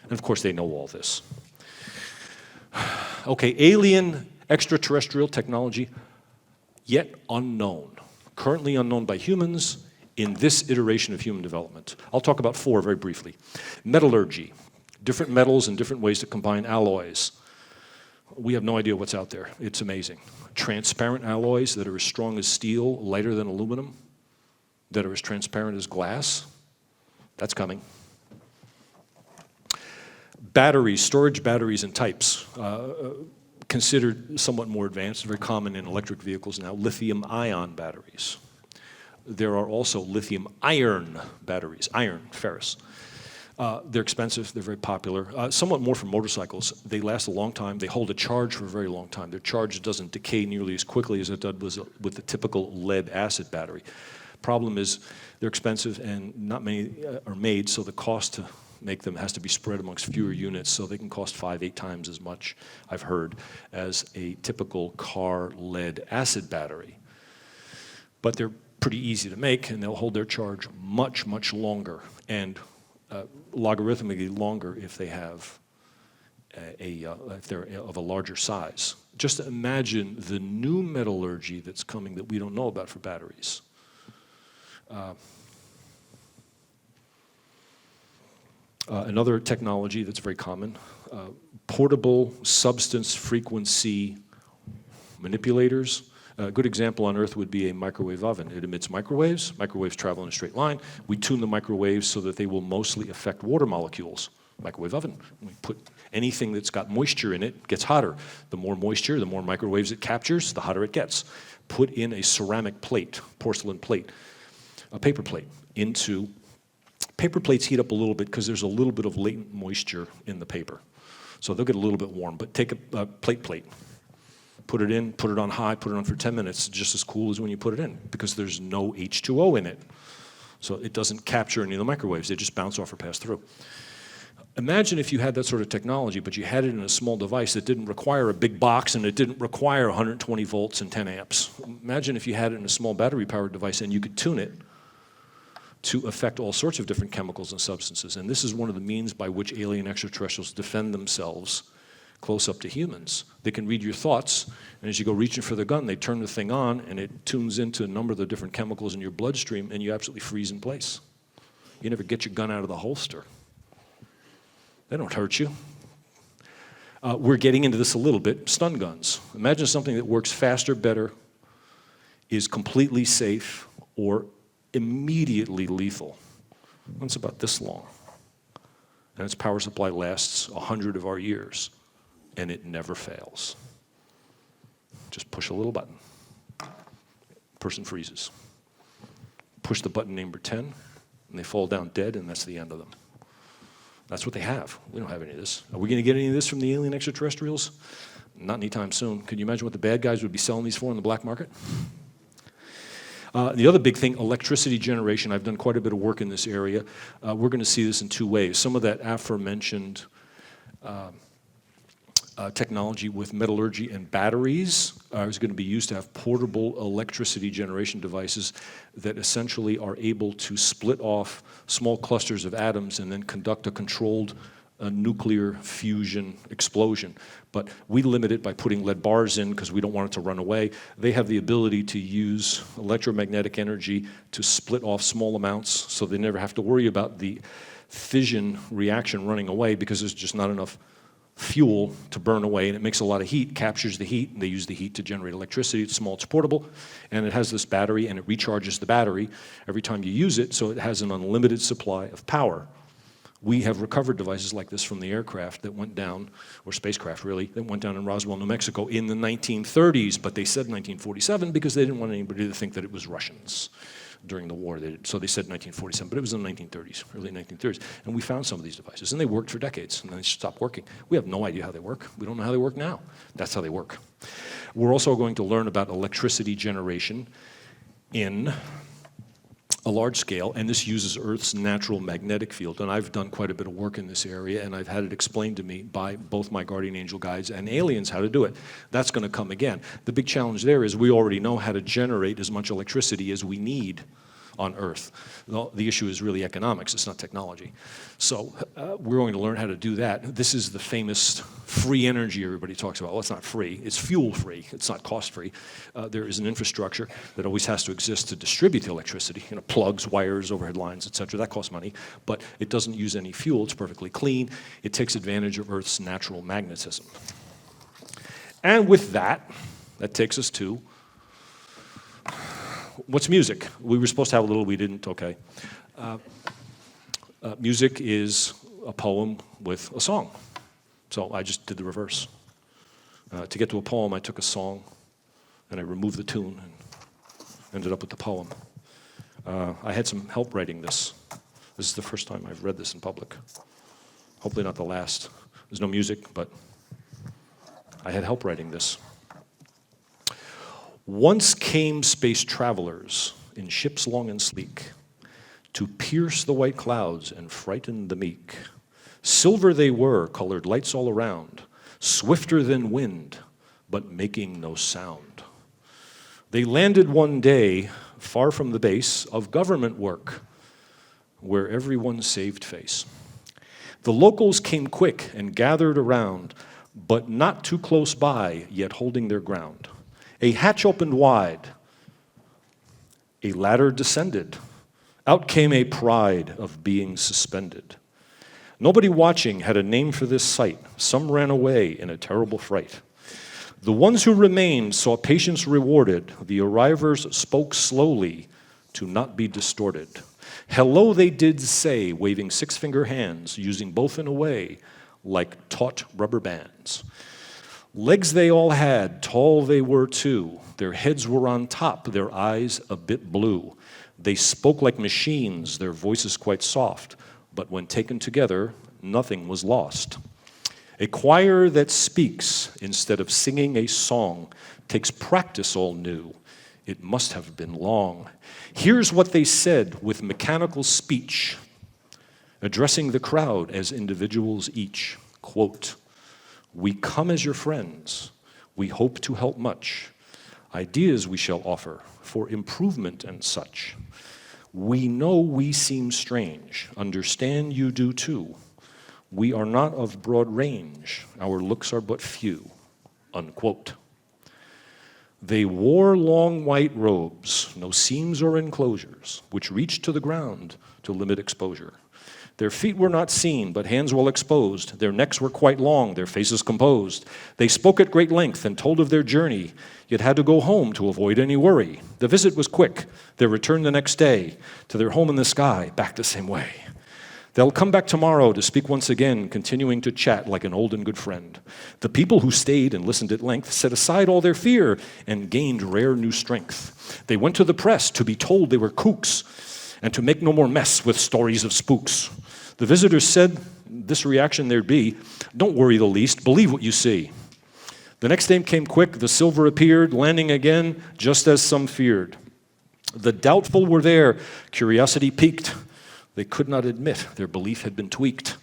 and of course they know all this. Okay, alien extraterrestrial technology, yet unknown. Currently unknown by humans in this iteration of human development. I'll talk about four very briefly. Metallurgy, different metals and different ways to combine alloys. We have no idea what's out there. It's amazing. Transparent alloys that are as strong as steel, lighter than aluminum, that are as transparent as glass. That's coming. Batteries, storage batteries and types, considered somewhat more advanced, very common in electric vehicles now, lithium-ion batteries. There are also lithium-iron batteries, iron, ferrous. They're expensive, they're very popular. Somewhat more for motorcycles. They last a long time, they hold a charge for a very long time. Their charge doesn't decay nearly as quickly as it does with the typical lead-acid battery. Problem is, they're expensive and not many are made, so the cost to make them has to be spread amongst fewer units, so they can cost 5-8 times as much, I've heard, as a typical car lead-acid battery. But they're pretty easy to make, and they'll hold their charge much, much longer, and logarithmically longer if they have if they're of a larger size. Just imagine the new metallurgy that's coming that we don't know about for batteries. Another technology that's very common, portable substance frequency manipulators. A good example on Earth would be a microwave oven. It emits microwaves. Microwaves travel in a straight line. We tune the microwaves so that they will mostly affect water molecules. Microwave oven. We put anything that's got moisture in it gets hotter. The more moisture, the more microwaves it captures, the hotter it gets. Put in a ceramic plate, porcelain plate, a paper plate into. Paper plates heat up a little bit because there's a little bit of latent moisture in the paper. So they'll get a little bit warm, but take a plate, put it in, put it on high, put it on for 10 minutes, just as cool as when you put it in because there's no H2O in it. So it doesn't capture any of the microwaves, they just bounce off or pass through. Imagine if you had that sort of technology, but you had it in a small device that didn't require a big box and it didn't require 120 volts and 10 amps. Imagine if you had it in a small battery-powered device and you could tune it to affect all sorts of different chemicals and substances. And this is one of the means by which alien extraterrestrials defend themselves close up to humans. They can read your thoughts, and as you go reaching for the gun, they turn the thing on, and it tunes into a number of the different chemicals in your bloodstream, and you absolutely freeze in place. You never get your gun out of the holster. They don't hurt you. We're getting into this a little bit. Stun guns. Imagine something that works faster, better, is completely safe, or immediately lethal. It's about this long. And its power supply lasts 100 of our years, and it never fails. Just push a little button. Person freezes. Push the button number 10, and they fall down dead, and that's the end of them. That's what they have. We don't have any of this. Are we going to get any of this from the alien extraterrestrials? Not anytime soon. Can you imagine what the bad guys would be selling these for in the black market? The other big thing, electricity generation. I've done quite a bit of work in this area. We're going to see this in two ways. Some of that aforementioned technology with metallurgy and batteries is going to be used to have portable electricity generation devices that essentially are able to split off small clusters of atoms and then conduct a controlled nuclear fusion explosion. But we limit it by putting lead bars in because we don't want it to run away. They have the ability to use electromagnetic energy to split off small amounts so they never have to worry about the fission reaction running away because there's just not enough fuel to burn away, and it makes a lot of heat, captures the heat, and they use the heat to generate electricity. It's small, it's portable, and it has this battery, and it recharges the battery every time you use it, so it has an unlimited supply of power. We have recovered devices like this from the aircraft that went down, or spacecraft really, that went down in Roswell, New Mexico in the 1930s, but they said 1947 because they didn't want anybody to think that it was Russians during the war. So they said 1947, but it was in the 1930s, early 1930s. And we found some of these devices, and they worked for decades, and then they stopped working. We have no idea how they work. We don't know how they work now. That's how they work. We're also going to learn about electricity generation in a large scale, and this uses Earth's natural magnetic field. And I've done quite a bit of work in this area, and I've had it explained to me by both my guardian angel guides and aliens how to do it. That's going to come again. The big challenge there is we already know how to generate as much electricity as we need on Earth. The issue is really economics, it's not technology. So we're going to learn how to do that. This is the famous free energy everybody talks about. Well, it's not free, it's fuel free, it's not cost free. There is an infrastructure that always has to exist to distribute the electricity, plugs, wires, overhead lines, etc. That costs money, but it doesn't use any fuel, it's perfectly clean. It takes advantage of Earth's natural magnetism. And with that, that takes us to what's music? We were supposed to have a little, we didn't, okay. Music is a poem with a song. So I just did the reverse. To get to a poem, I took a song and I removed the tune and ended up with the poem. I had some help writing this. This is the first time I've read this in public. Hopefully not the last. There's no music, but I had help writing this. Once came space travelers in ships long and sleek to pierce the white clouds and frighten the meek. Silver they were, colored lights all around, swifter than wind, but making no sound. They landed one day far from the base of government work, where everyone saved face. The locals came quick and gathered around, but not too close by, yet holding their ground. A hatch opened wide, a ladder descended. Out came a pride of being suspended. Nobody watching had a name for this sight. Some ran away in a terrible fright. The ones who remained saw patience rewarded. The arrivers spoke slowly to not be distorted. Hello they did say, waving six-finger hands, using both in a way like taut rubber bands. Legs they all had, tall they were too. Their heads were on top, their eyes a bit blue. They spoke like machines, their voices quite soft, but when taken together, nothing was lost. A choir that speaks instead of singing a song takes practice all new. It must have been long. Here's what they said with mechanical speech, addressing the crowd as individuals each. Quote, "We come as your friends. We hope to help much. Ideas we shall offer for improvement and such. We know we seem strange. Understand you do too. We are not of broad range. Our looks are but few." Unquote. They wore long white robes, no seams or enclosures, which reached to the ground to limit exposure. Their feet were not seen, but hands well exposed. Their necks were quite long, their faces composed. They spoke at great length and told of their journey, yet had to go home to avoid any worry. The visit was quick. They returned the next day to their home in the sky, back the same way. They'll come back tomorrow to speak once again, continuing to chat like an old and good friend. The people who stayed and listened at length set aside all their fear and gained rare new strength. They went to the press to be told they were kooks and to make no more mess with stories of spooks. The visitors said this reaction there'd be, "Don't worry the least, believe what you see." The next day came quick, the silver appeared, landing again just as some feared. The doubtful were there, curiosity piqued. They could not admit their belief had been tweaked.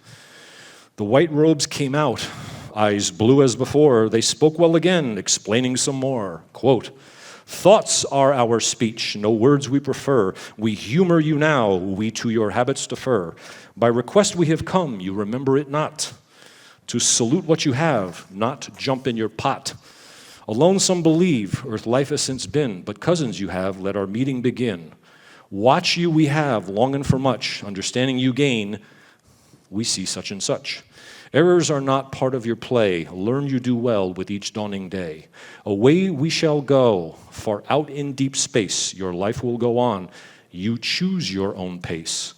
The white robes came out, eyes blue as before. They spoke well again, explaining some more. Quote, "Thoughts are our speech, no words we prefer. We humor you now, we to your habits defer. By request we have come, you remember it not. To salute what you have, not jump in your pot. Alone some believe, earth life has since been, but cousins you have, let our meeting begin. Watch you we have, longing for much, understanding you gain, we see such and such. Errors are not part of your play, learn you do well with each dawning day. Away we shall go, far out in deep space, your life will go on, you choose your own pace.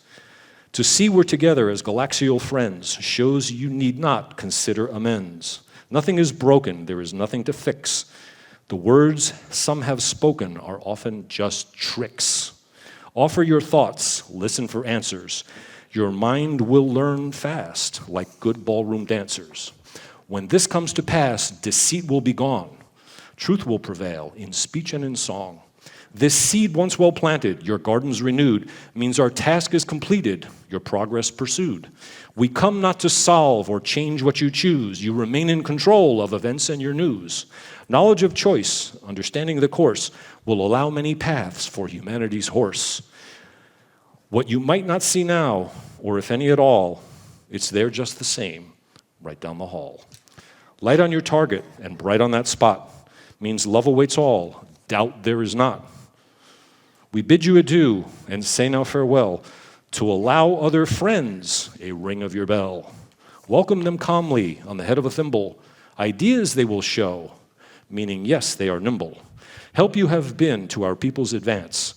To see we're together as galaxial friends shows you need not consider amends. Nothing is broken, there is nothing to fix. The words some have spoken are often just tricks. Offer your thoughts, listen for answers. Your mind will learn fast, like good ballroom dancers. When this comes to pass, deceit will be gone. Truth will prevail in speech and in song. This seed once well planted, your gardens renewed, means our task is completed, your progress pursued. We come not to solve or change what you choose. You remain in control of events and your news. Knowledge of choice, understanding the course, will allow many paths for humanity's horse. What you might not see now, or if any at all, it's there just the same, right down the hall. Light on your target and bright on that spot means love awaits all, doubt there is not. We bid you adieu and say now farewell to allow other friends a ring of your bell. Welcome them calmly on the head of a thimble. Ideas they will show, meaning yes, they are nimble. Help you have been to our people's advance.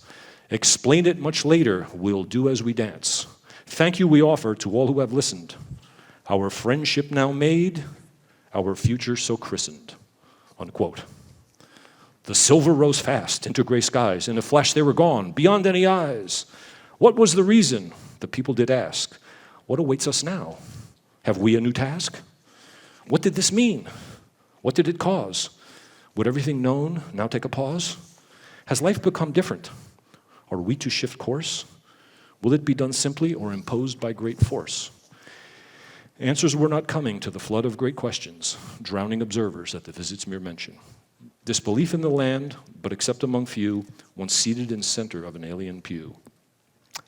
Explain it much later, we'll do as we dance. Thank you we offer to all who have listened. Our friendship now made, our future so christened. Unquote. The silver rose fast into gray skies. In a flash they were gone, beyond any eyes. What was the reason? The people did ask. What awaits us now? Have we a new task? What did this mean? What did it cause? Would everything known now take a pause? Has life become different? Are we to shift course? Will it be done simply or imposed by great force? Answers were not coming to the flood of great questions, drowning observers at the visit's mere mention. Disbelief in the land, but except among few, once seated in center of an alien pew.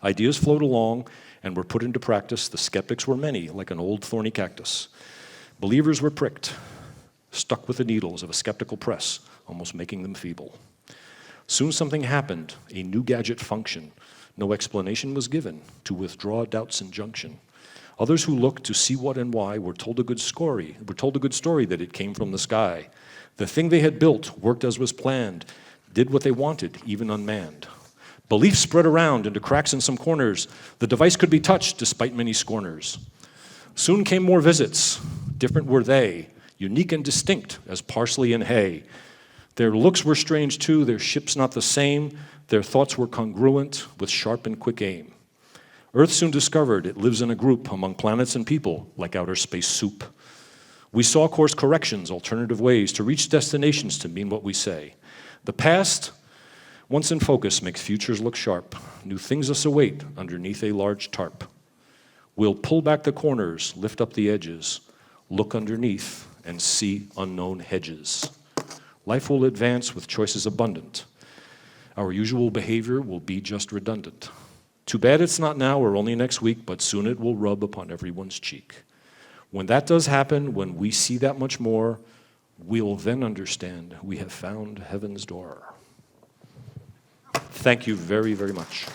Ideas flowed along and were put into practice. The skeptics were many, like an old thorny cactus. Believers were pricked, stuck with the needles of a skeptical press, almost making them feeble. Soon something happened, a new gadget function. No explanation was given to withdraw doubt's injunction. Others who looked to see what and why were told a good story that it came from the sky. The thing they had built worked as was planned, did what they wanted, even unmanned. Belief spread around into cracks in some corners. The device could be touched despite many scorners. Soon came more visits. Different were they, unique and distinct as parsley and hay. Their looks were strange too, their ships not the same. Their thoughts were congruent with sharp and quick aim. Earth soon discovered it lives in a group among planets and people like outer space soup. We saw course corrections, alternative ways to reach destinations to mean what we say. The past, once in focus, makes futures look sharp. New things us await underneath a large tarp. We'll pull back the corners, lift up the edges, look underneath and see unknown hedges. Life will advance with choices abundant. Our usual behavior will be just redundant. Too bad it's not now or only next week, but soon it will rub upon everyone's cheek. When that does happen, when we see that much more, we'll then understand we have found heaven's door. Thank you very, very much.